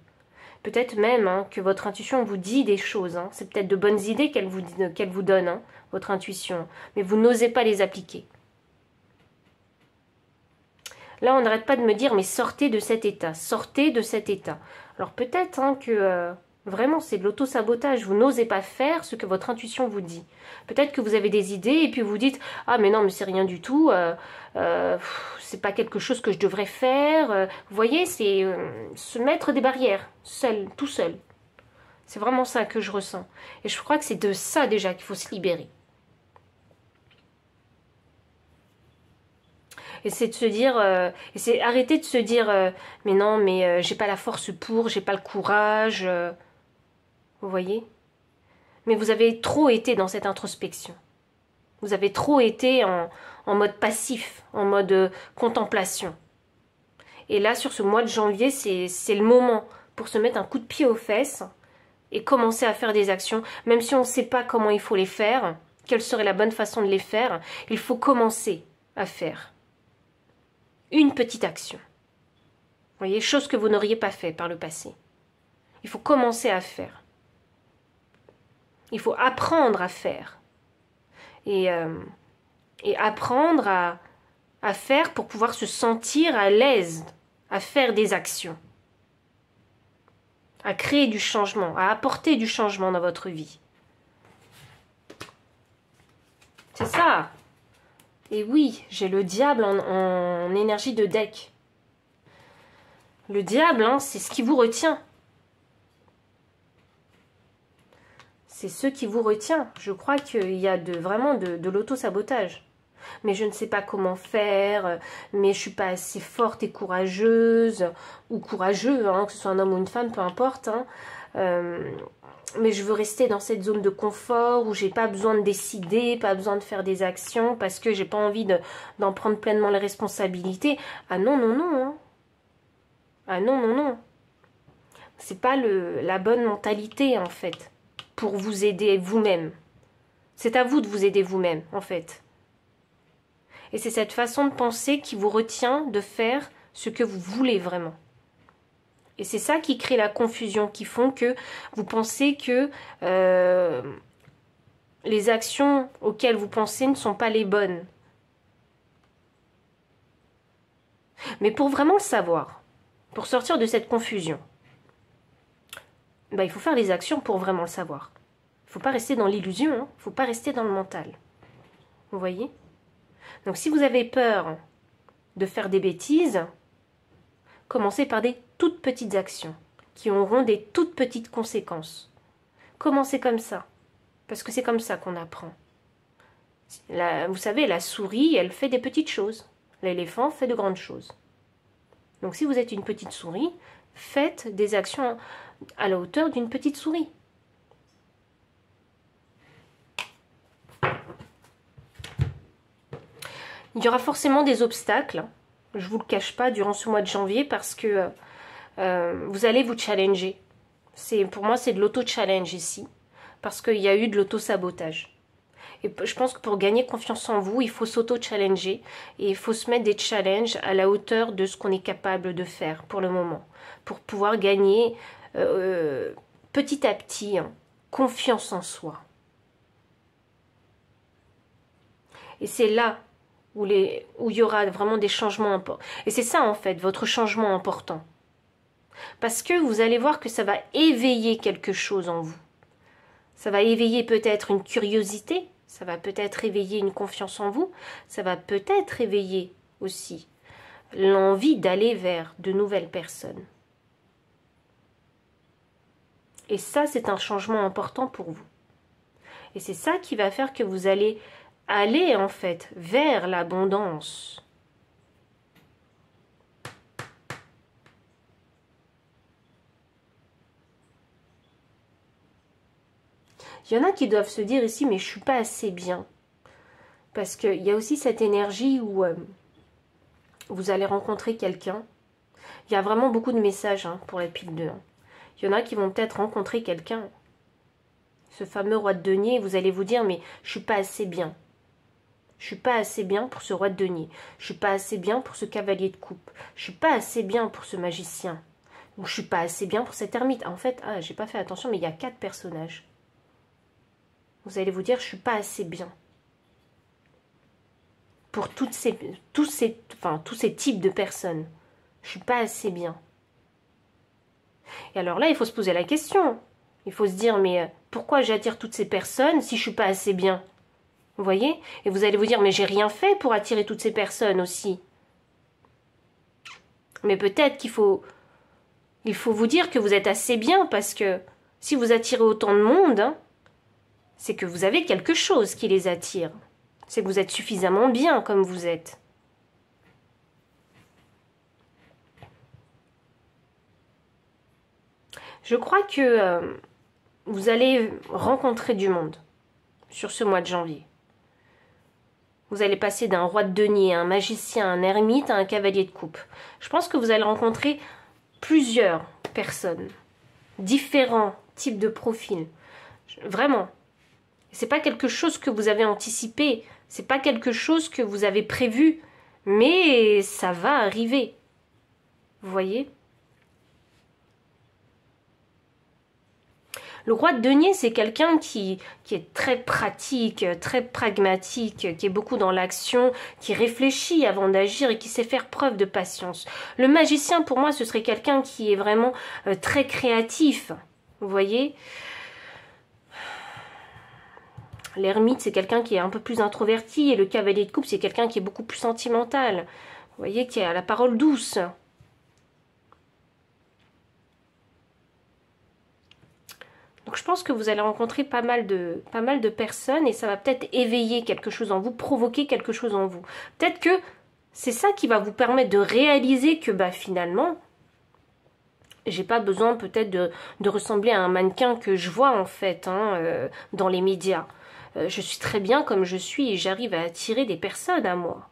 Peut-être même hein, que votre intuition vous dit des choses. Hein. C'est peut-être de bonnes idées qu'elle vous donne, hein, votre intuition. Mais vous n'osez pas les appliquer. Là, on n'arrête pas de me dire, mais sortez de cet état. Sortez de cet état. Alors peut-être hein, que vraiment, c'est de l'auto-sabotage. Vous n'osez pas faire ce que votre intuition vous dit. Peut-être que vous avez des idées et puis vous dites, ah mais non, mais c'est rien du tout. C'est pas quelque chose que je devrais faire. Vous voyez, c'est se mettre des barrières, seul, tout seul. C'est vraiment ça que je ressens. Et je crois que c'est de ça déjà qu'il faut se libérer. Et c'est de se dire, et c'est arrêter de se dire, mais non, mais j'ai pas la force pour, j'ai pas le courage. Vous voyez? Mais vous avez trop été dans cette introspection. Vous avez trop été en mode passif, en mode contemplation. Et là, sur ce mois de janvier, c'est le moment pour se mettre un coup de pied aux fesses et commencer à faire des actions, même si on ne sait pas comment il faut les faire, quelle serait la bonne façon de les faire, il faut commencer à faire une petite action. Vous voyez, chose que vous n'auriez pas fait par le passé. Il faut commencer à faire. Il faut apprendre à faire. Et apprendre à faire pour pouvoir se sentir à l'aise, à faire des actions, à créer du changement, à apporter du changement dans votre vie. C'est ça. Et oui, j'ai le diable en énergie de deck. Le diable, hein, c'est ce qui vous retient. C'est ce qui vous retient. Je crois qu'il y a vraiment de l'auto-sabotage. Mais je ne sais pas comment faire, mais je ne suis pas assez forte et courageuse, ou courageux, hein, que ce soit un homme ou une femme, peu importe. Hein. Mais je veux rester dans cette zone de confort où j'ai pas besoin de décider, pas besoin de faire des actions parce que j'ai pas envie d'en prendre pleinement les responsabilités. Ah non, non, non. Hein. Ah non, non, non. C'est pas la bonne mentalité en fait pour vous aider vous-même. C'est à vous de vous aider vous-même en fait. Et c'est cette façon de penser qui vous retient de faire ce que vous voulez vraiment. Et c'est ça qui crée la confusion, qui font que vous pensez que les actions auxquelles vous pensez ne sont pas les bonnes. Mais pour vraiment le savoir, pour sortir de cette confusion, il faut faire les actions pour vraiment le savoir. Il ne faut pas rester dans l'illusion, il ne faut pas rester dans le mental. Vous voyez? Donc si vous avez peur de faire des bêtises, commencez par des toutes petites actions qui auront des toutes petites conséquences. Commencez comme ça, parce que c'est comme ça qu'on apprend. Vous savez, la souris, elle fait des petites choses. L'éléphant fait de grandes choses. Donc si vous êtes une petite souris, faites des actions à la hauteur d'une petite souris. Il y aura forcément des obstacles, je ne vous le cache pas, durant ce mois de janvier, parce que vous allez vous challenger. Pour moi, c'est de l'auto-challenge ici, parce qu'il y a eu de l'auto-sabotage. Et je pense que pour gagner confiance en vous, il faut s'auto-challenger et il faut se mettre des challenges à la hauteur de ce qu'on est capable de faire pour le moment, pour pouvoir gagner petit à petit confiance en soi. Et c'est là où il y aura vraiment des changements importants. Et c'est ça en fait, votre changement important. Parce que vous allez voir que ça va éveiller quelque chose en vous. Ça va éveiller peut-être une curiosité, ça va peut-être éveiller une confiance en vous, ça va peut-être éveiller aussi l'envie d'aller vers de nouvelles personnes. Et ça, c'est un changement important pour vous. Et c'est ça qui va faire que vous allez aller en fait vers l'abondance. Il y en a qui doivent se dire ici, mais je ne suis pas assez bien. Parce qu'il y a aussi cette énergie où vous allez rencontrer quelqu'un. Il y a vraiment beaucoup de messages pour la pile 2. Il y en a qui vont peut-être rencontrer quelqu'un. Ce fameux roi de denier, vous allez vous dire, mais je suis pas assez bien. Je suis pas assez bien pour ce roi de denier. Je suis pas assez bien pour ce cavalier de coupe. Je suis pas assez bien pour ce magicien. Ou je suis pas assez bien pour cet ermite. En fait, j'ai pas fait attention, mais il y a 4 personnages. Vous allez vous dire, je suis pas assez bien pour tous ces types de personnes. Je suis pas assez bien. Et alors là, il faut se poser la question. Il faut se dire, mais pourquoi j'attire toutes ces personnes si je suis pas assez bien? Vous voyez? Et vous allez vous dire, mais j'ai rien fait pour attirer toutes ces personnes aussi. Mais peut-être qu'il faut vous dire que vous êtes assez bien, parce que si vous attirez autant de monde, c'est que vous avez quelque chose qui les attire. C'est que vous êtes suffisamment bien comme vous êtes. Je crois que vous allez rencontrer du monde sur ce mois de janvier. Vous allez passer d'un roi de denier, un magicien, un ermite, à un cavalier de coupe. Je pense que vous allez rencontrer plusieurs personnes, différents types de profils. Vraiment. C'est pas quelque chose que vous avez anticipé, c'est pas quelque chose que vous avez prévu, mais ça va arriver. Vous voyez? Le roi de denier, c'est quelqu'un qui est très pratique, très pragmatique, qui est beaucoup dans l'action, qui réfléchit avant d'agir et qui sait faire preuve de patience. Le magicien, pour moi, ce serait quelqu'un qui est vraiment très créatif. Vous voyez? L'ermite, c'est quelqu'un qui est un peu plus introverti, et le cavalier de coupe, c'est quelqu'un qui est beaucoup plus sentimental. Vous voyez, qui a la parole douce. Donc je pense que vous allez rencontrer pas mal de personnes, et ça va peut-être éveiller quelque chose en vous, provoquer quelque chose en vous. Peut-être que c'est ça qui va vous permettre de réaliser que finalement, j'ai pas besoin peut-être de ressembler à un mannequin que je vois en fait dans les médias. Je suis très bien comme je suis et j'arrive à attirer des personnes à moi.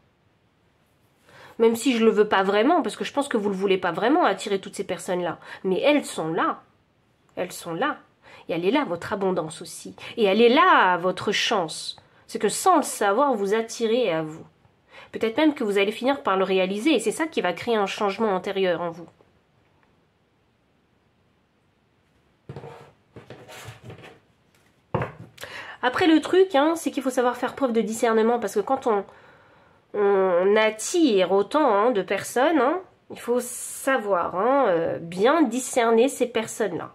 Même si je ne le veux pas vraiment, parce que je pense que vous ne le voulez pas vraiment attirer toutes ces personnes-là. Mais elles sont là. Elles sont là. Et elle est là, votre abondance aussi. Et elle est là, votre chance. C'est que sans le savoir, vous attirez à vous. Peut-être même que vous allez finir par le réaliser. Et c'est ça qui va créer un changement intérieur en vous. Après, le truc, c'est qu'il faut savoir faire preuve de discernement, parce que quand on attire autant de personnes, il faut savoir bien discerner ces personnes-là.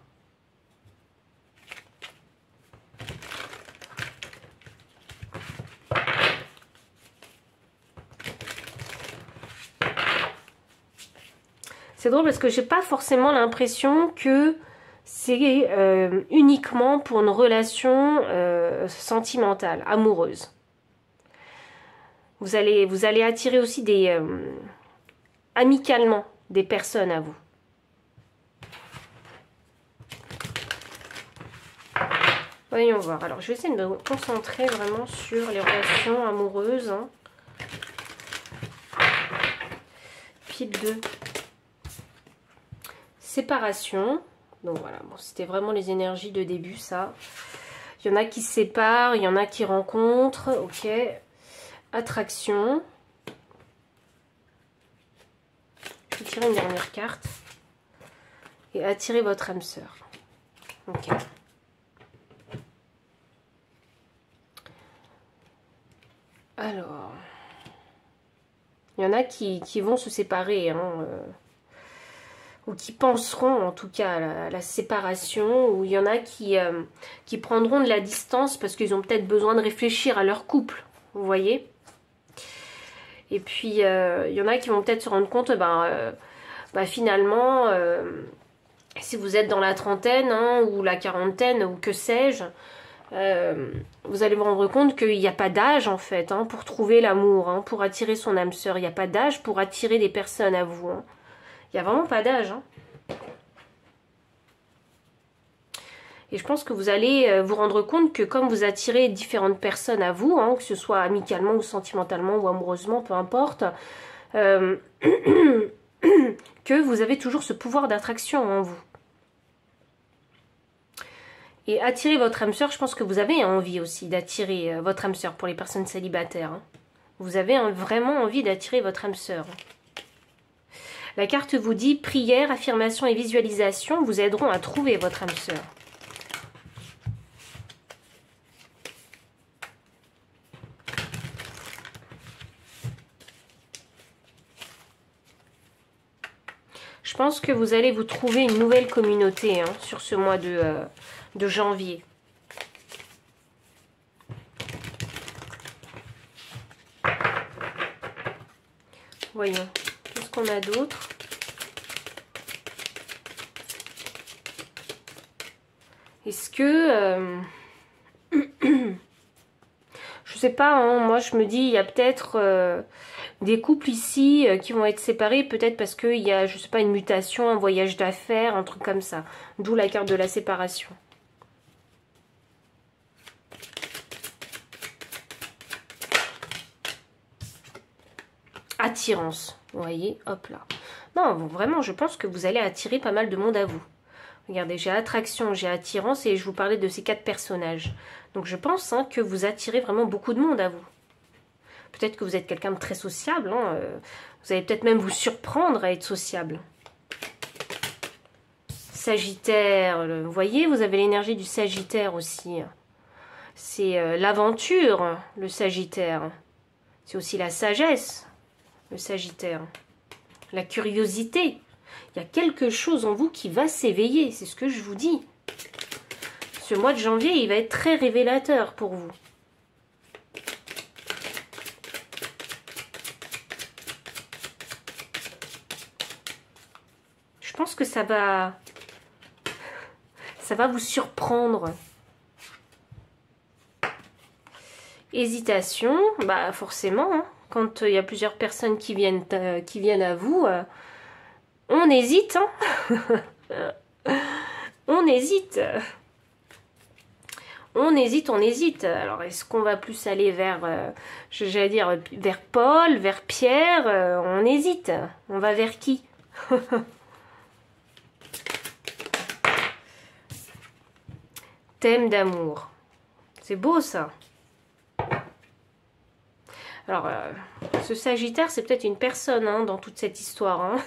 C'est drôle parce que j'ai pas forcément l'impression que c'est uniquement pour une relation sentimentale, amoureuse. Vous allez attirer aussi amicalement des personnes à vous. Voyons voir. Alors, je vais essayer de me concentrer vraiment sur les relations amoureuses. Pile 2. Séparation. Donc voilà, bon, c'était vraiment les énergies de début, ça. Il y en a qui se séparent, il y en a qui rencontrent. Ok. Attraction. Je vais tirer une dernière carte. Et attirer votre âme sœur. Ok. Alors. Il y en a qui vont se séparer, ou qui penseront en tout cas à la séparation, ou il y en a qui prendront de la distance parce qu'ils ont peut-être besoin de réfléchir à leur couple, vous voyez. Et puis il y en a qui vont peut-être se rendre compte, finalement, si vous êtes dans la trentaine ou la quarantaine ou que sais-je, vous allez vous rendre compte qu'il n'y a pas d'âge en fait pour trouver l'amour, pour attirer son âme sœur. Il n'y a pas d'âge pour attirer des personnes à vous. Il n'y a vraiment pas d'âge. Et je pense que vous allez vous rendre compte que comme vous attirez différentes personnes à vous, hein, que ce soit amicalement ou sentimentalement ou amoureusement, peu importe, que vous avez toujours ce pouvoir d'attraction en vous. Et attirer votre âme sœur, je pense que vous avez envie aussi d'attirer votre âme sœur pour les personnes célibataires. Hein. Vous avez vraiment envie d'attirer votre âme sœur. La carte vous dit prière, affirmation et visualisation vous aideront à trouver votre âme sœur. Je pense que vous allez vous trouver une nouvelle communauté hein, sur ce mois de janvier. Voyons, qu'est-ce qu'on a d'autre? Est-ce que... je sais pas, hein, moi je me dis, il y a peut-être des couples ici qui vont être séparés, peut-être parce qu'il y a, je sais pas, une mutation, un voyage d'affaires, un truc comme ça. D'où la carte de la séparation. Attirance, vous voyez, hop là. Non, vraiment, je pense que vous allez attirer pas mal de monde à vous. Regardez, j'ai attraction, j'ai attirance et je vous parlais de ces 4 personnages. Donc je pense hein, que vous attirez vraiment beaucoup de monde à vous. Peut-être que vous êtes quelqu'un de très sociable. Hein, vous allez peut-être même vous surprendre à être sociable. Sagittaire, vous voyez, vous avez l'énergie du Sagittaire aussi. C'est l'aventure, le Sagittaire. C'est aussi la sagesse, le Sagittaire. La curiosité. Il y a quelque chose en vous qui va s'éveiller, c'est ce que je vous dis. Ce mois de janvier, il va être très révélateur pour vous. Je pense que ça va vous surprendre. Hésitation, bah forcément, hein, quand il y a plusieurs personnes qui viennent à vous, on hésite, hein. On hésite. On hésite. Alors, est-ce qu'on va plus aller vers, j'allais dire, vers Paul, vers Pierre? On hésite. On va vers qui? Thème d'amour. C'est beau, ça. Alors, ce Sagittaire, c'est peut-être une personne hein, dans toute cette histoire. Hein.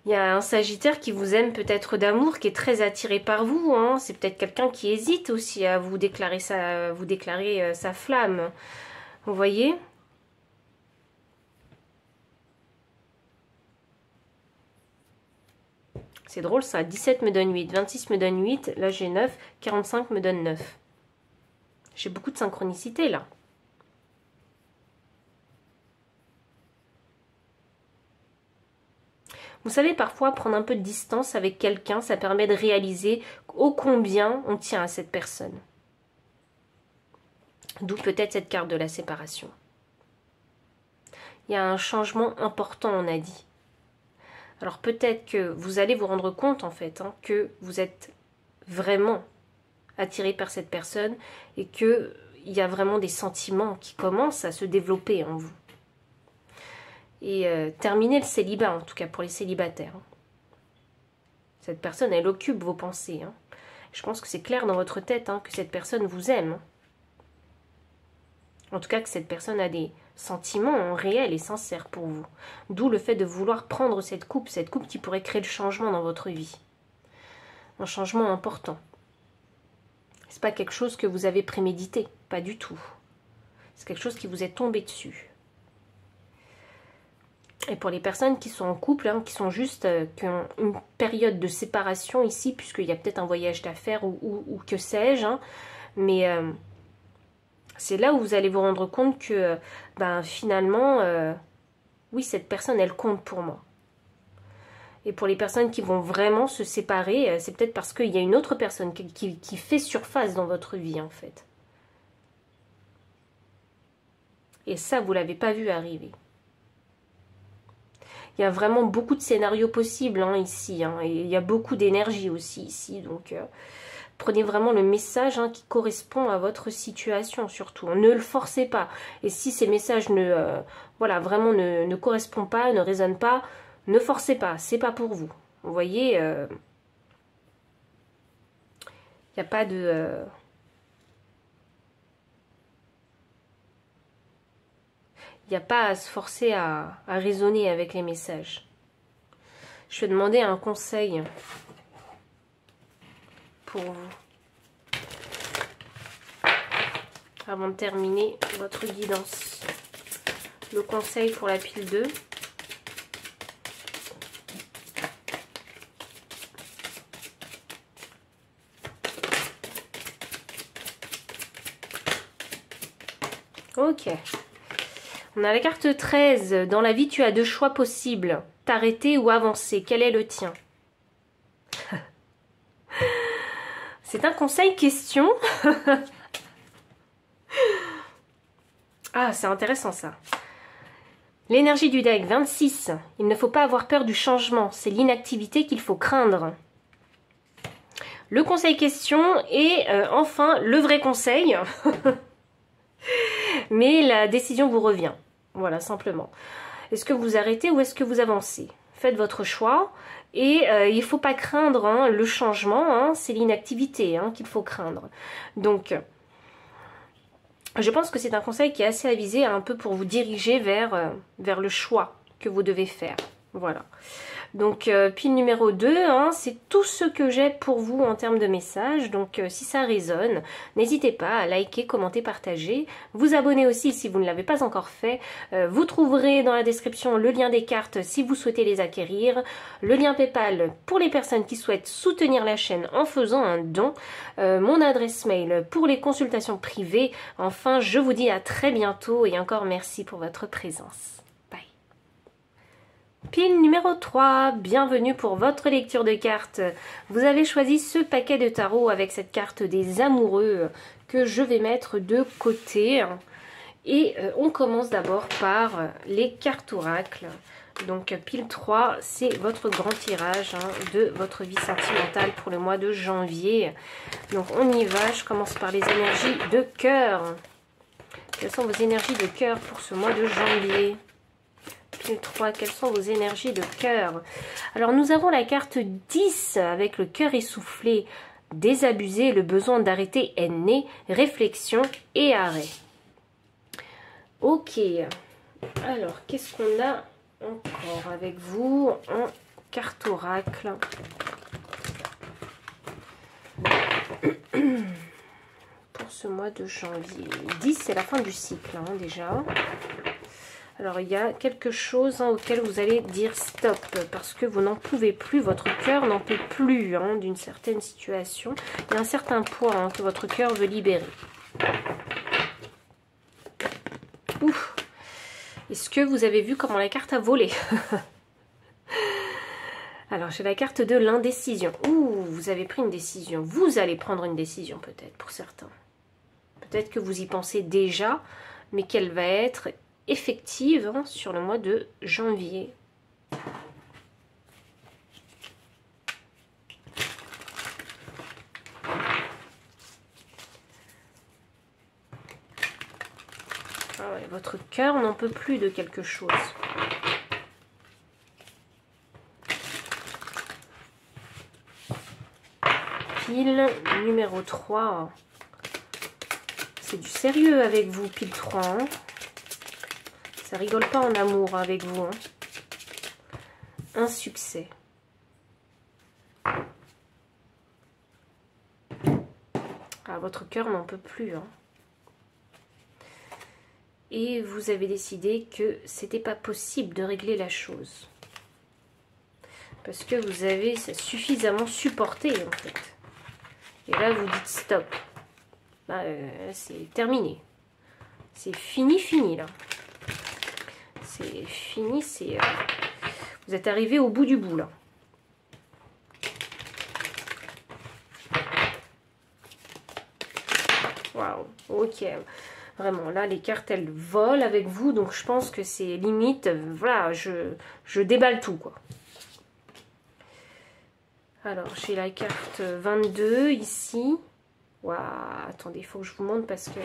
Il y a un Sagittaire qui vous aime peut-être d'amour, qui est très attiré par vous. Hein. C'est peut-être quelqu'un qui hésite aussi à vous déclarer sa flamme. Vous voyez? C'est drôle ça. 17 me donne 8, 26 me donne 8, là j'ai 9, 45 me donne 9. J'ai beaucoup de synchronicité là. Vous savez, parfois, prendre un peu de distance avec quelqu'un, ça permet de réaliser ô combien on tient à cette personne. D'où peut-être cette carte de la séparation. Il y a un changement important, on a dit. Alors peut-être que vous allez vous rendre compte, en fait, hein, que vous êtes vraiment attiré par cette personne et qu'il y a vraiment des sentiments qui commencent à se développer en vous. Et terminer le célibat, en tout cas pour les célibataires. Cette personne, elle occupe vos pensées. Hein. Je pense que c'est clair dans votre tête hein, que cette personne vous aime. Hein. En tout cas, que cette personne a des sentiments réels et sincères pour vous. D'où le fait de vouloir prendre cette coupe qui pourrait créer le changement dans votre vie. Un changement important. C'est pas quelque chose que vous avez prémédité, pas du tout. C'est quelque chose qui vous est tombé dessus. Et pour les personnes qui sont en couple, hein, qui sont juste qui ont une période de séparation ici, puisqu'il y a peut-être un voyage d'affaires ou que sais-je, hein, mais c'est là où vous allez vous rendre compte que finalement, oui, cette personne, elle compte pour moi. Et pour les personnes qui vont vraiment se séparer, c'est peut-être parce qu'il y a une autre personne qui fait surface dans votre vie, en fait. Et ça, vous ne l'avez pas vu arriver. Il y a vraiment beaucoup de scénarios possibles hein, ici. Hein, et il y a beaucoup d'énergie aussi ici. Donc, prenez vraiment le message hein, qui correspond à votre situation surtout. Ne le forcez pas. Et si ces messages voilà, vraiment ne correspondent pas, ne résonnent pas, ne forcez pas. C'est pas pour vous. Vous voyez, il n'y a pas de... Il n'y a pas à se forcer à raisonner avec les messages. Je vais demander un conseil pour vous. Avant de terminer votre guidance. Le conseil pour la pile 2. Ok. On a la carte 13. Dans la vie, tu as deux choix possibles. T'arrêter ou avancer. Quel est le tien? C'est un conseil question. Ah, c'est intéressant ça. L'énergie du deck, 26. Il ne faut pas avoir peur du changement. C'est l'inactivité qu'il faut craindre. Le conseil question et enfin le vrai conseil. Mais la décision vous revient. Voilà, simplement. Est-ce que vous arrêtez ou est-ce que vous avancez? Faites votre choix. Et il ne faut pas craindre hein, le changement. Hein, c'est l'inactivité hein, qu'il faut craindre. Donc, je pense que c'est un conseil qui est assez avisé un peu pour vous diriger vers le choix que vous devez faire. Voilà. Donc, pile numéro 2, hein, c'est tout ce que j'ai pour vous en termes de messages. Donc, si ça résonne, n'hésitez pas à liker, commenter, partager. Vous abonner aussi si vous ne l'avez pas encore fait. Vous trouverez dans la description le lien des cartes si vous souhaitez les acquérir. Le lien PayPal pour les personnes qui souhaitent soutenir la chaîne en faisant un don. Mon adresse mail pour les consultations privées. Enfin, je vous dis à très bientôt et encore merci pour votre présence. Pile numéro 3, bienvenue pour votre lecture de cartes. Vous avez choisi ce paquet de tarot avec cette carte des amoureux que je vais mettre de côté. Et on commence d'abord par les cartes oracles. Donc pile 3, c'est votre grand tirage hein, de votre vie sentimentale pour le mois de janvier. Donc on y va, je commence par les énergies de cœur. Quelles sont vos énergies de cœur pour ce mois de janvier ? Pile 3, quelles sont vos énergies de cœur? Alors nous avons la carte 10 avec le cœur essoufflé, désabusé, le besoin d'arrêter est né, réflexion et arrêt. Ok, alors qu'est-ce qu'on a encore avec vous en carte oracle? Pour ce mois de janvier. 10 c'est la fin du cycle hein, déjà. Alors, il y a quelque chose hein, auquel vous allez dire stop parce que vous n'en pouvez plus, votre cœur n'en peut plus hein, d'une certaine situation. Il y a un certain poids hein, que votre cœur veut libérer. Ouf! Est-ce que vous avez vu comment la carte a volé? Alors, j'ai la carte de l'indécision. Ouh, vous avez pris une décision. Vous allez prendre une décision peut-être pour certains. Peut-être que vous y pensez déjà, mais qu'elle va être effective hein, sur le mois de janvier. Ah ouais, votre cœur n'en peut plus de quelque chose. Pile numéro 3. C'est du sérieux avec vous, pile 3. Hein. Ça rigole pas en amour avec vous. Hein. Un succès. Ah, votre cœur n'en peut plus. Hein. Et vous avez décidé que c'était pas possible de régler la chose. Parce que vous avez suffisamment supporté en fait. Et là vous dites stop. Bah, c'est terminé. C'est fini là. C'est fini, c'est... vous êtes arrivé au bout du bout, là. Waouh, ok. Vraiment, là, les cartes, elles volent avec vous. Donc, je pense que c'est limite, voilà, je déballe tout, quoi. Alors, j'ai la carte 22 ici. Waouh, attendez, il faut que je vous montre parce que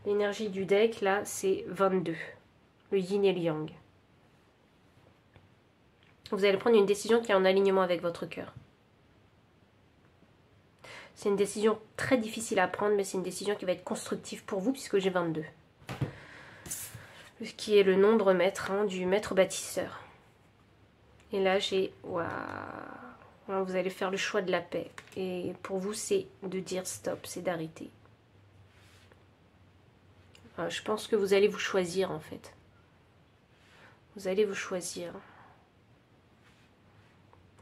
l'énergie du deck, là, c'est 22. Le yin et le yang. Vous allez prendre une décision qui est en alignement avec votre cœur. C'est une décision très difficile à prendre, mais c'est une décision qui va être constructive pour vous puisque j'ai 22. Ce qui est le nombre maître, hein, du maître bâtisseur. Et là, j'ai... Waouh. Vous allez faire le choix de la paix. Et pour vous, c'est de dire stop, c'est d'arrêter. Je pense que vous allez vous choisir, en fait. Vous allez vous choisir.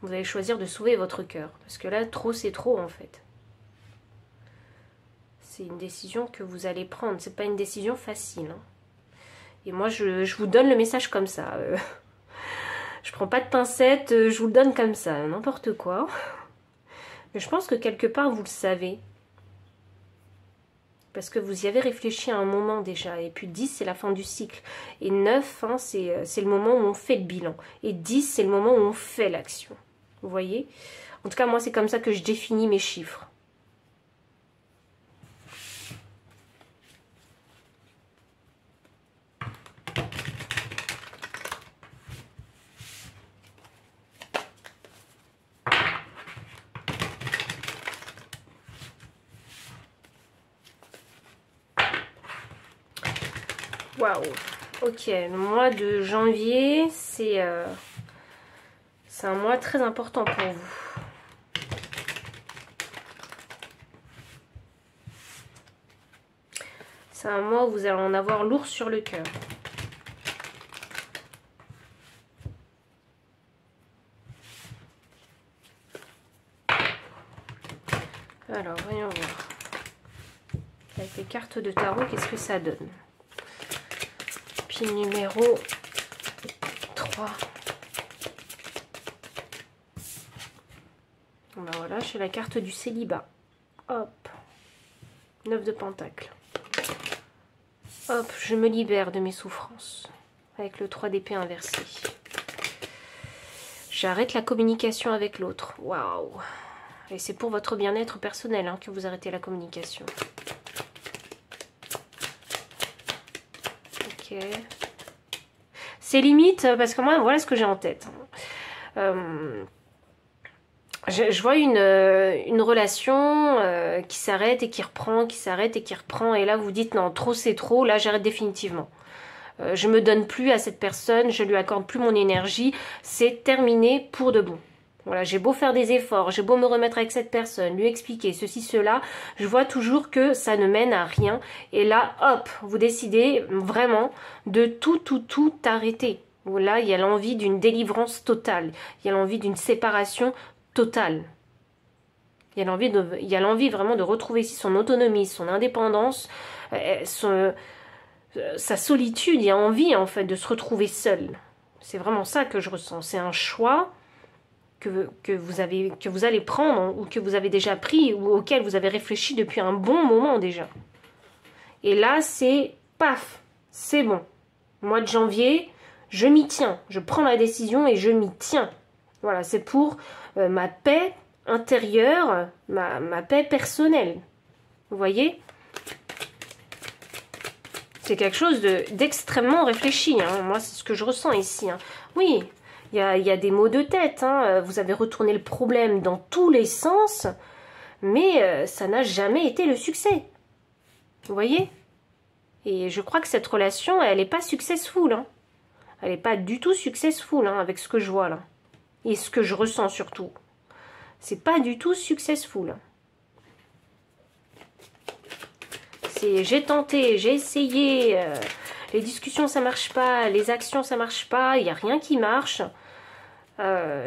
Vous allez choisir de sauver votre cœur. Parce que là, trop, c'est trop, en fait. C'est une décision que vous allez prendre. C'est pas une décision facile. Hein. Et moi, je vous donne le message comme ça. Je prends pas de pincettes, je vous le donne comme ça. N'importe quoi. Mais je pense que quelque part, vous le savez. Parce que vous y avez réfléchi à un moment déjà. Et puis 10, c'est la fin du cycle. Et 9, hein, c'est le moment où on fait le bilan. Et 10, c'est le moment où on fait l'action. Vous voyez? En tout cas, moi, c'est comme ça que je définis mes chiffres. Waouh. Ok, le mois de janvier, c'est un mois très important pour vous. C'est un mois où vous allez en avoir lourd sur le cœur. Alors, voyons voir. Avec les cartes de tarot, qu'est-ce que ça donne? Puis numéro 3. Ben voilà, j'ai la carte du célibat. Hop. 9 de pentacle. Hop, je me libère de mes souffrances. Avec le 3 d'épée inversé. J'arrête la communication avec l'autre. Waouh. Et c'est pour votre bien-être personnel hein, que vous arrêtez la communication. Ok. C'est limite, parce que moi, voilà ce que j'ai en tête. Je vois une relation qui s'arrête et qui reprend, qui s'arrête et qui reprend. Et là, vous dites, non, trop c'est trop, là, j'arrête définitivement. Je me donne plus à cette personne, je lui accorde plus mon énergie. C'est terminé pour de bon. Voilà, j'ai beau faire des efforts, j'ai beau me remettre avec cette personne, lui expliquer ceci, cela, je vois toujours que ça ne mène à rien. Et là, hop, vous décidez vraiment de tout arrêter. Là, il y a l'envie d'une délivrance totale. Il y a l'envie d'une séparation totale. Il y a l'envie vraiment de retrouver ici son autonomie, son indépendance, sa solitude. Il y a envie, en fait, de se retrouver seul. C'est vraiment ça que je ressens. C'est un choix que vous allez prendre ou que vous avez déjà pris ou auquel vous avez réfléchi depuis un bon moment déjà. Et là, c'est paf, c'est bon. Mois de janvier, je m'y tiens. Je prends la décision et je m'y tiens. Voilà, c'est pour ma paix intérieure, ma paix personnelle. Vous voyez? C'est quelque chose d'extrêmement réfléchi. Hein. Moi, c'est ce que je ressens ici. Hein. Oui. Il y a des maux de tête, hein. Vous avez retourné le problème dans tous les sens, mais ça n'a jamais été le succès. Vous voyez? Et je crois que cette relation, elle n'est pas successful. Hein. Elle n'est pas du tout successful hein, avec ce que je vois là. Et ce que je ressens surtout. C'est pas du tout successful. C'est j'ai tenté, j'ai essayé, les discussions ça marche pas, les actions ça marche pas, il n'y a rien qui marche.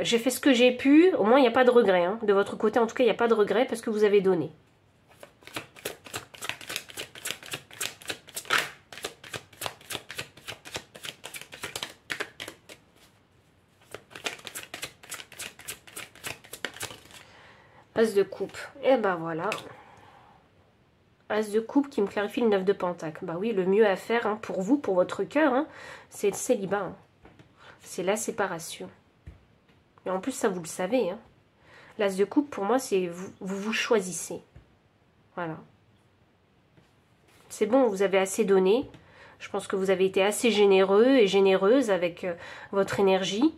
J'ai fait ce que j'ai pu, au moins il n'y a pas de regret. Hein. De votre côté, en tout cas, il n'y a pas de regret parce que vous avez donné. As de coupe. Et ben voilà. As de coupe qui me clarifie le 9 de pentacle. Bah oui, le mieux à faire hein, pour vous, pour votre cœur, hein, c'est le célibat. Hein. C'est la séparation. Et en plus, ça vous le savez. Hein. L'as de coupe, pour moi, c'est vous choisissez. Voilà. C'est bon, vous avez assez donné. Je pense que vous avez été assez généreux et généreuse avec votre énergie,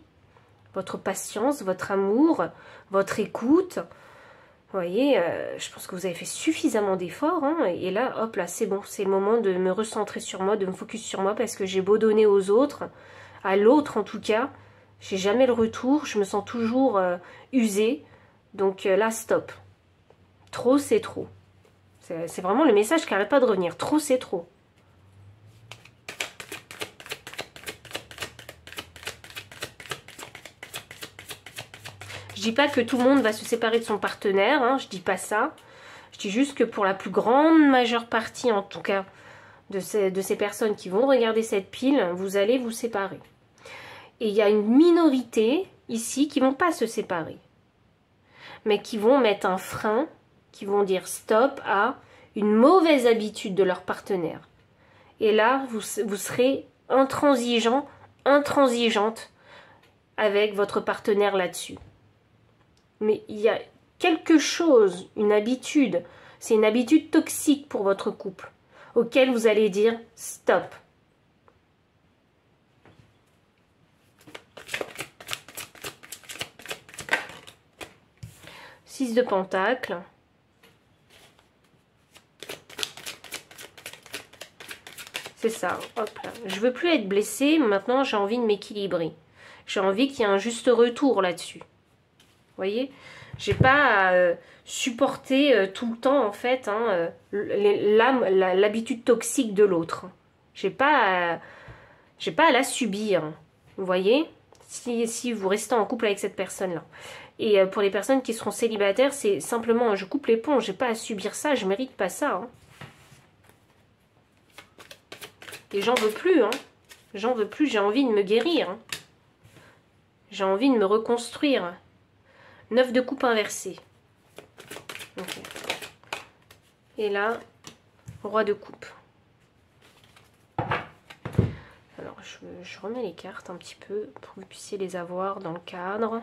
votre patience, votre amour, votre écoute. Vous voyez, je pense que vous avez fait suffisamment d'efforts. Hein, et là, hop là, c'est bon. C'est le moment de me recentrer sur moi, de me focus sur moi parce que j'ai beau donner aux autres, à l'autre en tout cas, j'ai jamais le retour. Je me sens toujours usée. Donc là, stop. Trop, c'est trop. C'est vraiment le message qui n'arrête pas de revenir. Trop, c'est trop. Je dis pas que tout le monde va se séparer de son partenaire. Hein, je dis pas ça. Je dis juste que pour la plus grande majeure partie, en tout cas, de ces personnes qui vont regarder cette pile, vous allez vous séparer. Et il y a une minorité ici qui ne vont pas se séparer. Mais qui vont mettre un frein, qui vont dire stop à une mauvaise habitude de leur partenaire. Et là, vous serez intransigeant, intransigeante avec votre partenaire là-dessus. Mais il y a quelque chose, une habitude, c'est une habitude toxique pour votre couple, auquel vous allez dire stop. Six de pentacle. C'est ça, hop là. Je veux plus être blessée, maintenant j'ai envie de m'équilibrer. J'ai envie qu'il y ait un juste retour là-dessus. Vous voyez? J'ai pas à supporter tout le temps en fait hein, l'habitude toxique de l'autre. J'ai pas à la subir. Vous voyez? Si vous restez en couple avec cette personne-là. Et pour les personnes qui seront célibataires, c'est simplement je coupe les ponts, j'ai pas à subir ça, je mérite pas ça. Hein. Et j'en veux plus, hein. J'en veux plus, j'ai envie de me guérir. Hein. J'ai envie de me reconstruire. 9 de coupe inversée. Okay. Et là, roi de coupe. Alors, je remets les cartes un petit peu pour que vous puissiez les avoir dans le cadre.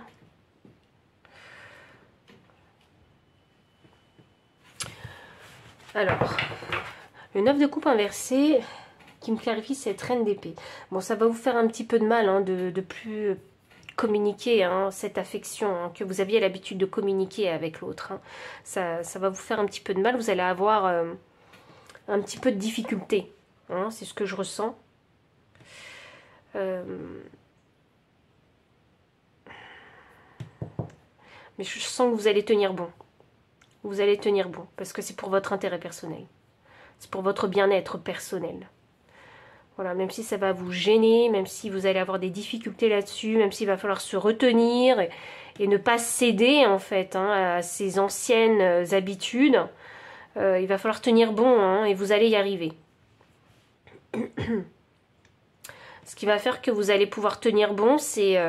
Alors, le 9 de coupe inversé qui me clarifie cette reine d'épée. Bon, ça va vous faire un petit peu de mal hein, de plus communiquer hein, cette affection hein, que vous aviez l'habitude de communiquer avec l'autre. Hein. Ça va vous faire un petit peu de mal. Vous allez avoir un petit peu de difficulté. Hein, c'est ce que je ressens. Mais je sens que vous allez tenir bon. Vous allez tenir bon, parce que c'est pour votre intérêt personnel. C'est pour votre bien-être personnel. Voilà, même si ça va vous gêner, même si vous allez avoir des difficultés là-dessus, même s'il va falloir se retenir et ne pas céder en fait hein, à ces anciennes habitudes, il va falloir tenir bon hein, et vous allez y arriver. Ce qui va faire que vous allez pouvoir tenir bon, c'est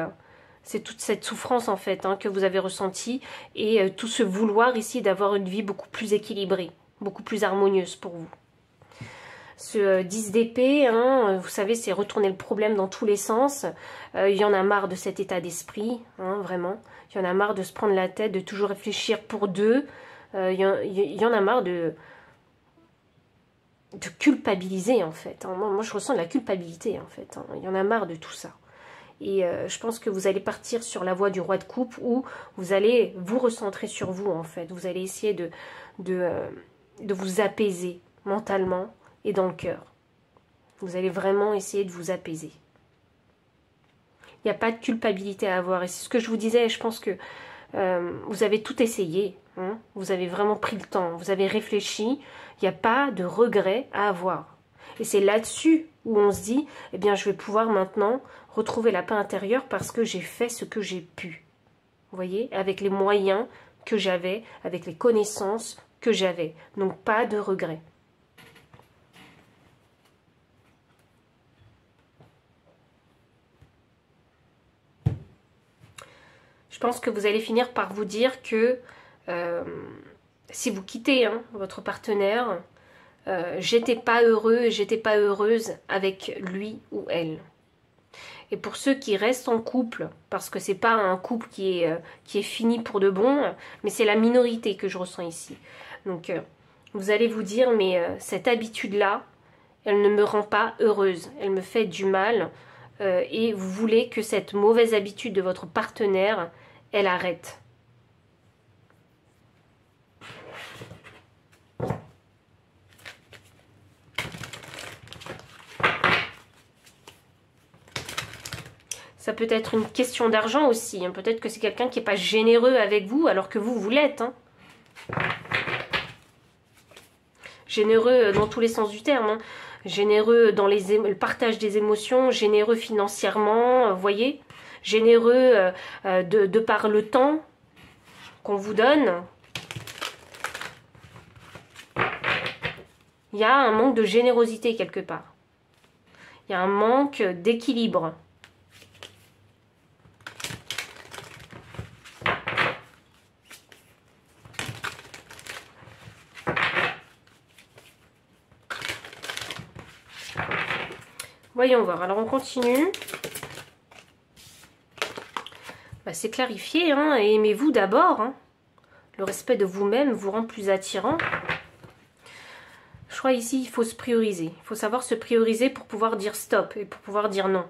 toute cette souffrance en fait hein, que vous avez ressentie et tout ce vouloir ici d'avoir une vie beaucoup plus équilibrée, beaucoup plus harmonieuse pour vous. Ce 10 d'épée, hein, vous savez, c'est retourner le problème dans tous les sens. Il y en a marre de cet état d'esprit, hein, vraiment. Il y en a marre de se prendre la tête, de toujours réfléchir pour deux. Il y en a marre de culpabiliser, en fait. Hein. Moi, je ressens de la culpabilité, en fait. Hein. Il y en a marre de tout ça. Et je pense que vous allez partir sur la voie du roi de coupe où vous allez vous recentrer sur vous, en fait. Vous allez essayer de vous apaiser mentalement et dans le cœur. Vous allez vraiment essayer de vous apaiser. Il n'y a pas de culpabilité à avoir. Et c'est ce que je vous disais, je pense que vous avez tout essayé. Hein. Vous avez vraiment pris le temps. Vous avez réfléchi. Il n'y a pas de regret à avoir. Et c'est là-dessus où on se dit, eh bien, je vais pouvoir maintenant retrouver la paix intérieure parce que j'ai fait ce que j'ai pu. Vous voyez, avec les moyens que j'avais, avec les connaissances que j'avais. Donc, pas de regret. Je pense que vous allez finir par vous dire que si vous quittez hein, votre partenaire, j'étais pas heureux, j'étais pas heureuse avec lui ou elle. Et pour ceux qui restent en couple, parce que c'est pas un couple qui est fini pour de bon, mais c'est la minorité que je ressens ici. Donc vous allez vous dire, mais cette habitude-là, elle ne me rend pas heureuse, elle me fait du mal, et vous voulez que cette mauvaise habitude de votre partenaire, elle arrête. Ça peut être une question d'argent aussi. Hein. Peut-être que c'est quelqu'un qui n'est pas généreux avec vous alors que vous l'êtes. Hein. Généreux dans tous les sens du terme. Hein. Généreux dans le partage des émotions, généreux financièrement, vous voyez. Généreux de par le temps qu'on vous donne. Il y a un manque de générosité quelque part. Il y a un manque d'équilibre. Voyons voir. Alors on continue. Bah, c'est clarifié. Hein, et aimez-vous d'abord. Hein. Le respect de vous-même vous rend plus attirant. Je crois ici il faut se prioriser. Il faut savoir se prioriser pour pouvoir dire stop et pour pouvoir dire non.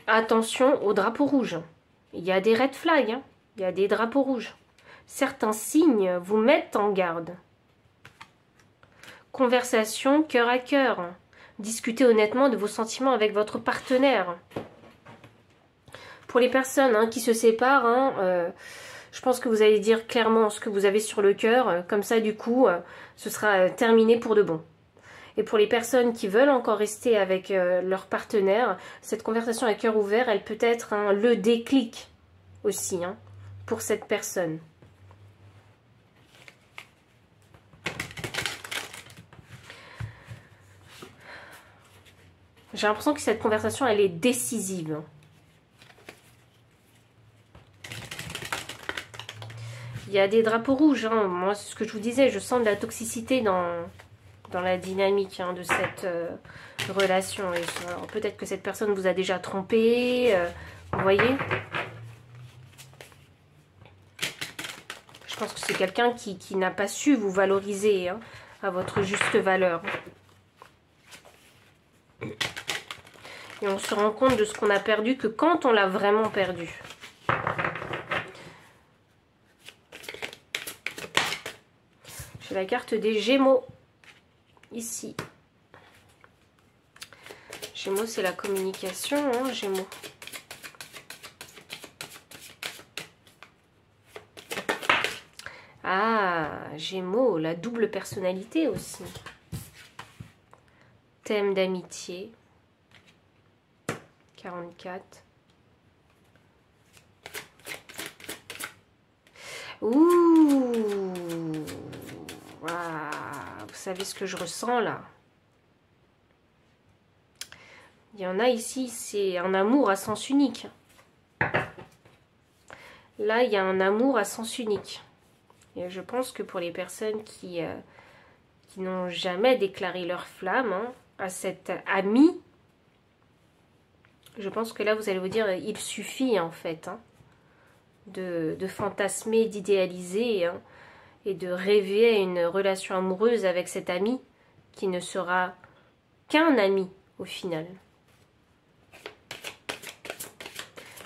Attention aux drapeaux rouges. Il y a des red flags. Hein. Il y a des drapeaux rouges. Certains signes vous mettent en garde. Conversation cœur à cœur. Discutez honnêtement de vos sentiments avec votre partenaire. Pour les personnes qui se séparent, je pense que vous allez dire clairement ce que vous avez sur le cœur. Comme ça, du coup, ce sera terminé pour de bon. Et pour les personnes qui veulent encore rester avec leur partenaire, cette conversation à cœur ouvert, elle peut être le déclic aussi pour cette personne. J'ai l'impression que cette conversation, elle est décisive. Il y a des drapeaux rouges. Hein. Moi, c'est ce que je vous disais. Je sens de la toxicité dans la dynamique de cette relation. Peut-être que cette personne vous a déjà trompé. Vous voyez? Je pense que c'est quelqu'un qui n'a pas su vous valoriser à votre juste valeur. Et on se rend compte de ce qu'on a perdu que quand on l'a vraiment perdu. J'ai la carte des Gémeaux. Ici. Gémeaux, c'est la communication, Gémeaux. Ah, Gémeaux, la double personnalité aussi. Thème d'amitié. 44. Ouh. Ah, vous savez ce que je ressens là. Il y en a ici, c'est un amour à sens unique. Là, il y a un amour à sens unique. Et je pense que pour les personnes qui n'ont jamais déclaré leur flamme à cet ami, je pense que là, vous allez vous dire, il suffit en fait de fantasmer, d'idéaliser et de rêver à une relation amoureuse avec cet ami qui ne sera qu'un ami au final.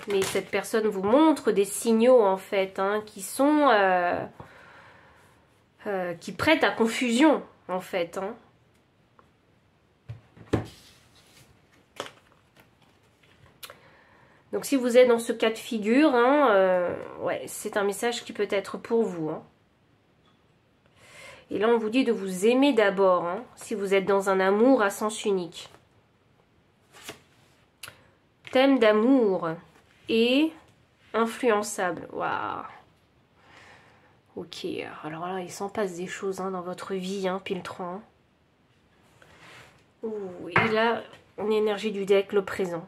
Mais cette personne vous montre des signaux en fait qui sont qui prêtent à confusion en fait. Donc si vous êtes dans ce cas de figure, ouais, c'est un message qui peut être pour vous. Et là on vous dit de vous aimer d'abord, si vous êtes dans un amour à sens unique. Thème d'amour et influençable. Waouh. Ok, alors là il s'en passe des choses dans votre vie, pile 3. Ouh, et là, en énergie du deck, le présent.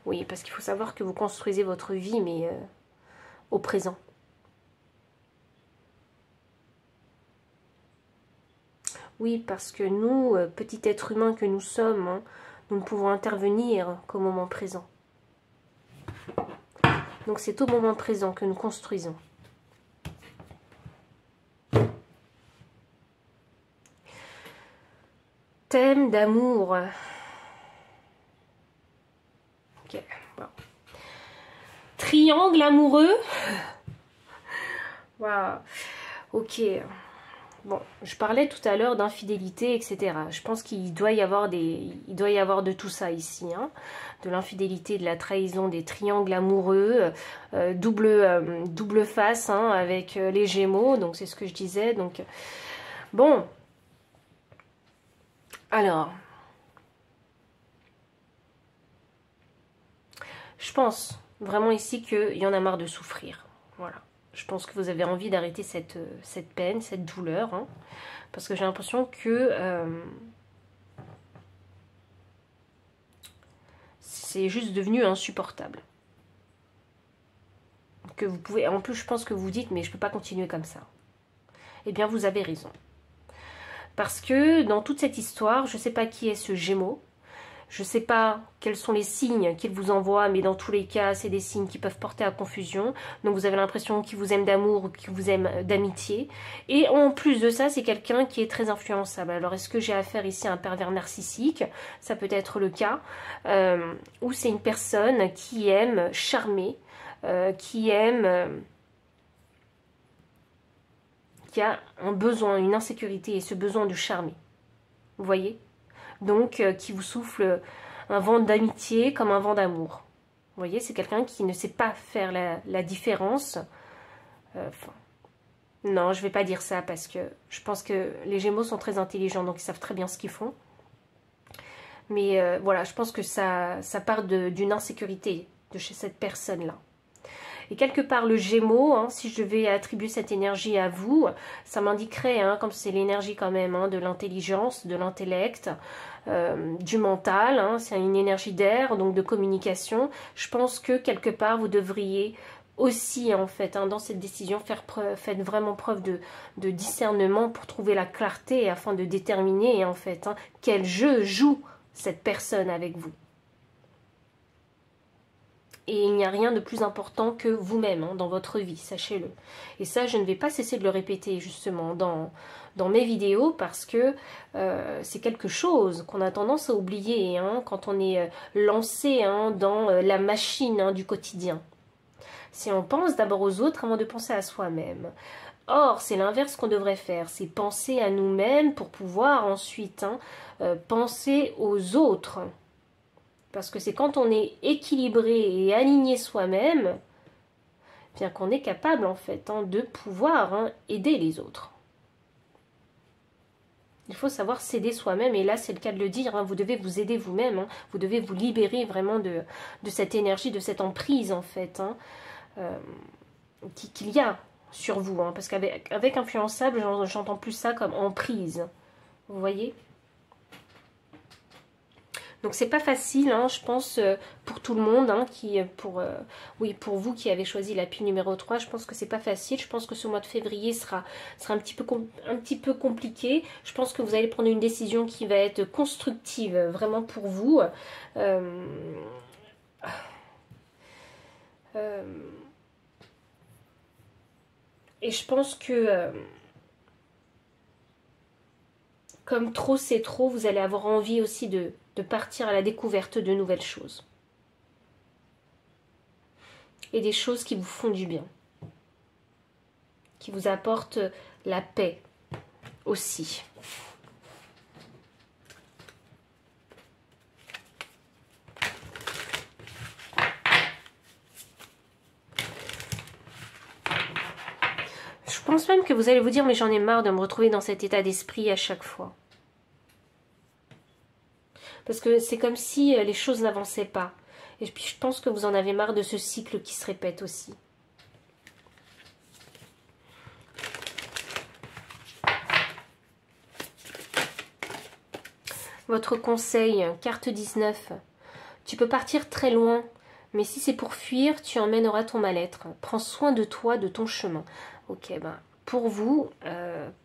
Oui, parce qu'il faut savoir que vous construisez votre vie, mais au présent. Oui, parce que nous, petits êtres humains que nous sommes, hein, nous ne pouvons intervenir qu'au moment présent. Donc c'est au moment présent que nous construisons. Thème d'amour. Ok, bon. Triangle amoureux. Waouh. Ok. Bon, je parlais tout à l'heure d'infidélité, etc. Je pense qu'il doit y avoir de tout ça ici, hein. De l'infidélité, de la trahison, des triangles amoureux, double face, hein, avec les Gémeaux. Donc c'est ce que je disais. Donc bon. Alors, je pense vraiment ici qu'il y en a marre de souffrir. Voilà. Je pense que vous avez envie d'arrêter cette peine, cette douleur, hein, parce que j'ai l'impression que c'est juste devenu insupportable. Que vous pouvez, en plus, je pense que vous dites, mais je ne peux pas continuer comme ça. Eh bien, vous avez raison. Parce que dans toute cette histoire, je ne sais pas qui est ce Gémeaux. Je ne sais pas quels sont les signes qu'il vous envoie, mais dans tous les cas, c'est des signes qui peuvent porter à confusion. Donc vous avez l'impression qu'il vous aime d'amour ou qu'il vous aime d'amitié. Et en plus de ça, c'est quelqu'un qui est très influençable. Alors est-ce que j'ai affaire ici à un pervers narcissique? Ça peut être le cas. Ou c'est une personne qui aime charmer, qui aime... qui a un besoin, une insécurité et ce besoin de charmer. Vous voyez? Donc, qui vous souffle un vent d'amitié comme un vent d'amour. Vous voyez, c'est quelqu'un qui ne sait pas faire la différence. Non, je ne vais pas dire ça parce que je pense que les Gémeaux sont très intelligents, donc ils savent très bien ce qu'ils font. Mais voilà, je pense que ça part d'une insécurité de chez cette personne-là. Et quelque part, le Gémeaux, hein, si je devais attribuer cette énergie à vous, ça m'indiquerait, hein, comme c'est l'énergie quand même, hein, de l'intelligence, de l'intellect, du mental, hein, c'est une énergie d'air, donc de communication. Je pense que quelque part, vous devriez aussi, en fait, hein, dans cette décision, faites vraiment preuve de discernement pour trouver la clarté afin de déterminer, en fait, hein, quel jeu joue cette personne avec vous. Et il n'y a rien de plus important que vous-même, hein, dans votre vie, sachez-le. Et ça, je ne vais pas cesser de le répéter justement dans mes vidéos parce que c'est quelque chose qu'on a tendance à oublier, hein, quand on est lancé, hein, dans la machine, hein, du quotidien. Si on pense d'abord aux autres avant de penser à soi-même. Or, c'est l'inverse qu'on devrait faire, c'est penser à nous-mêmes pour pouvoir ensuite, hein, penser aux autres. Parce que c'est quand on est équilibré et aligné soi-même, bien qu'on est capable en fait, hein, de pouvoir, hein, aider les autres. Il faut savoir s'aider soi-même et là c'est le cas de le dire, hein, vous devez vous aider vous-même, hein, vous devez vous libérer vraiment de cette énergie, de cette emprise en fait, hein, qu'il y a sur vous. Hein, parce qu'avec influençable, j'entends plus ça comme emprise. Vous voyez ? Donc c'est pas facile, hein, je pense, pour tout le monde, hein, oui, pour vous qui avez choisi la pile numéro 3, je pense que c'est pas facile. Je pense que ce mois de février sera un petit peu compliqué. Je pense que vous allez prendre une décision qui va être constructive, vraiment pour vous. Et je pense que... comme trop c'est trop, vous allez avoir envie aussi de partir à la découverte de nouvelles choses. Et des choses qui vous font du bien. Qui vous apportent la paix aussi. Je pense même que vous allez vous dire, mais j'en ai marre de me retrouver dans cet état d'esprit à chaque fois. Parce que c'est comme si les choses n'avançaient pas. Et puis je pense que vous en avez marre de ce cycle qui se répète aussi. Votre conseil, carte 19. Tu peux partir très loin Mais si c'est pour fuir, tu emmèneras ton mal-être. Prends soin de toi, de ton chemin. Ok, ben, pour vous,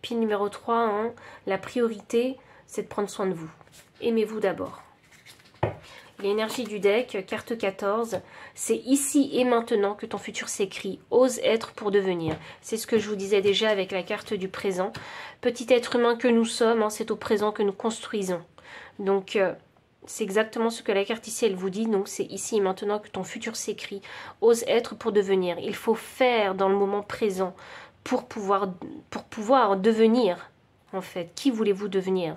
pile numéro 3, hein, la priorité, c'est de prendre soin de vous. Aimez-vous d'abord. L'énergie du deck, carte 14, c'est ici et maintenant que ton futur s'écrit. Ose être pour devenir. C'est ce que je vous disais déjà avec la carte du présent. Petit être humain que nous sommes, hein, c'est au présent que nous construisons. Donc, c'est exactement ce que la carte ici, elle vous dit. Donc, c'est ici et maintenant que ton futur s'écrit. Ose être pour devenir. Il faut faire dans le moment présent pour pouvoir devenir, en fait. Qui voulez-vous devenir ?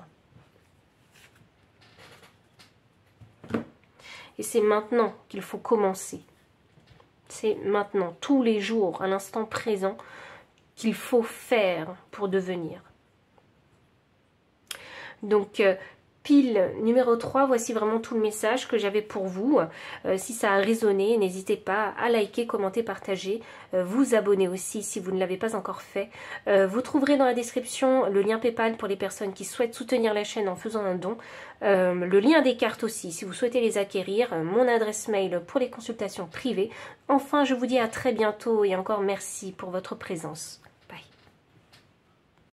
Et c'est maintenant qu'il faut commencer. C'est maintenant, tous les jours, à l'instant présent, qu'il faut faire pour devenir. Donc, pile numéro 3, voici vraiment tout le message que j'avais pour vous. Si ça a résonné, n'hésitez pas à liker, commenter, partager, vous abonner aussi si vous ne l'avez pas encore fait. Vous trouverez dans la description le lien PayPal pour les personnes qui souhaitent soutenir la chaîne en faisant un don. Le lien des cartes aussi si vous souhaitez les acquérir. Mon adresse mail pour les consultations privées. Enfin, je vous dis à très bientôt et encore merci pour votre présence.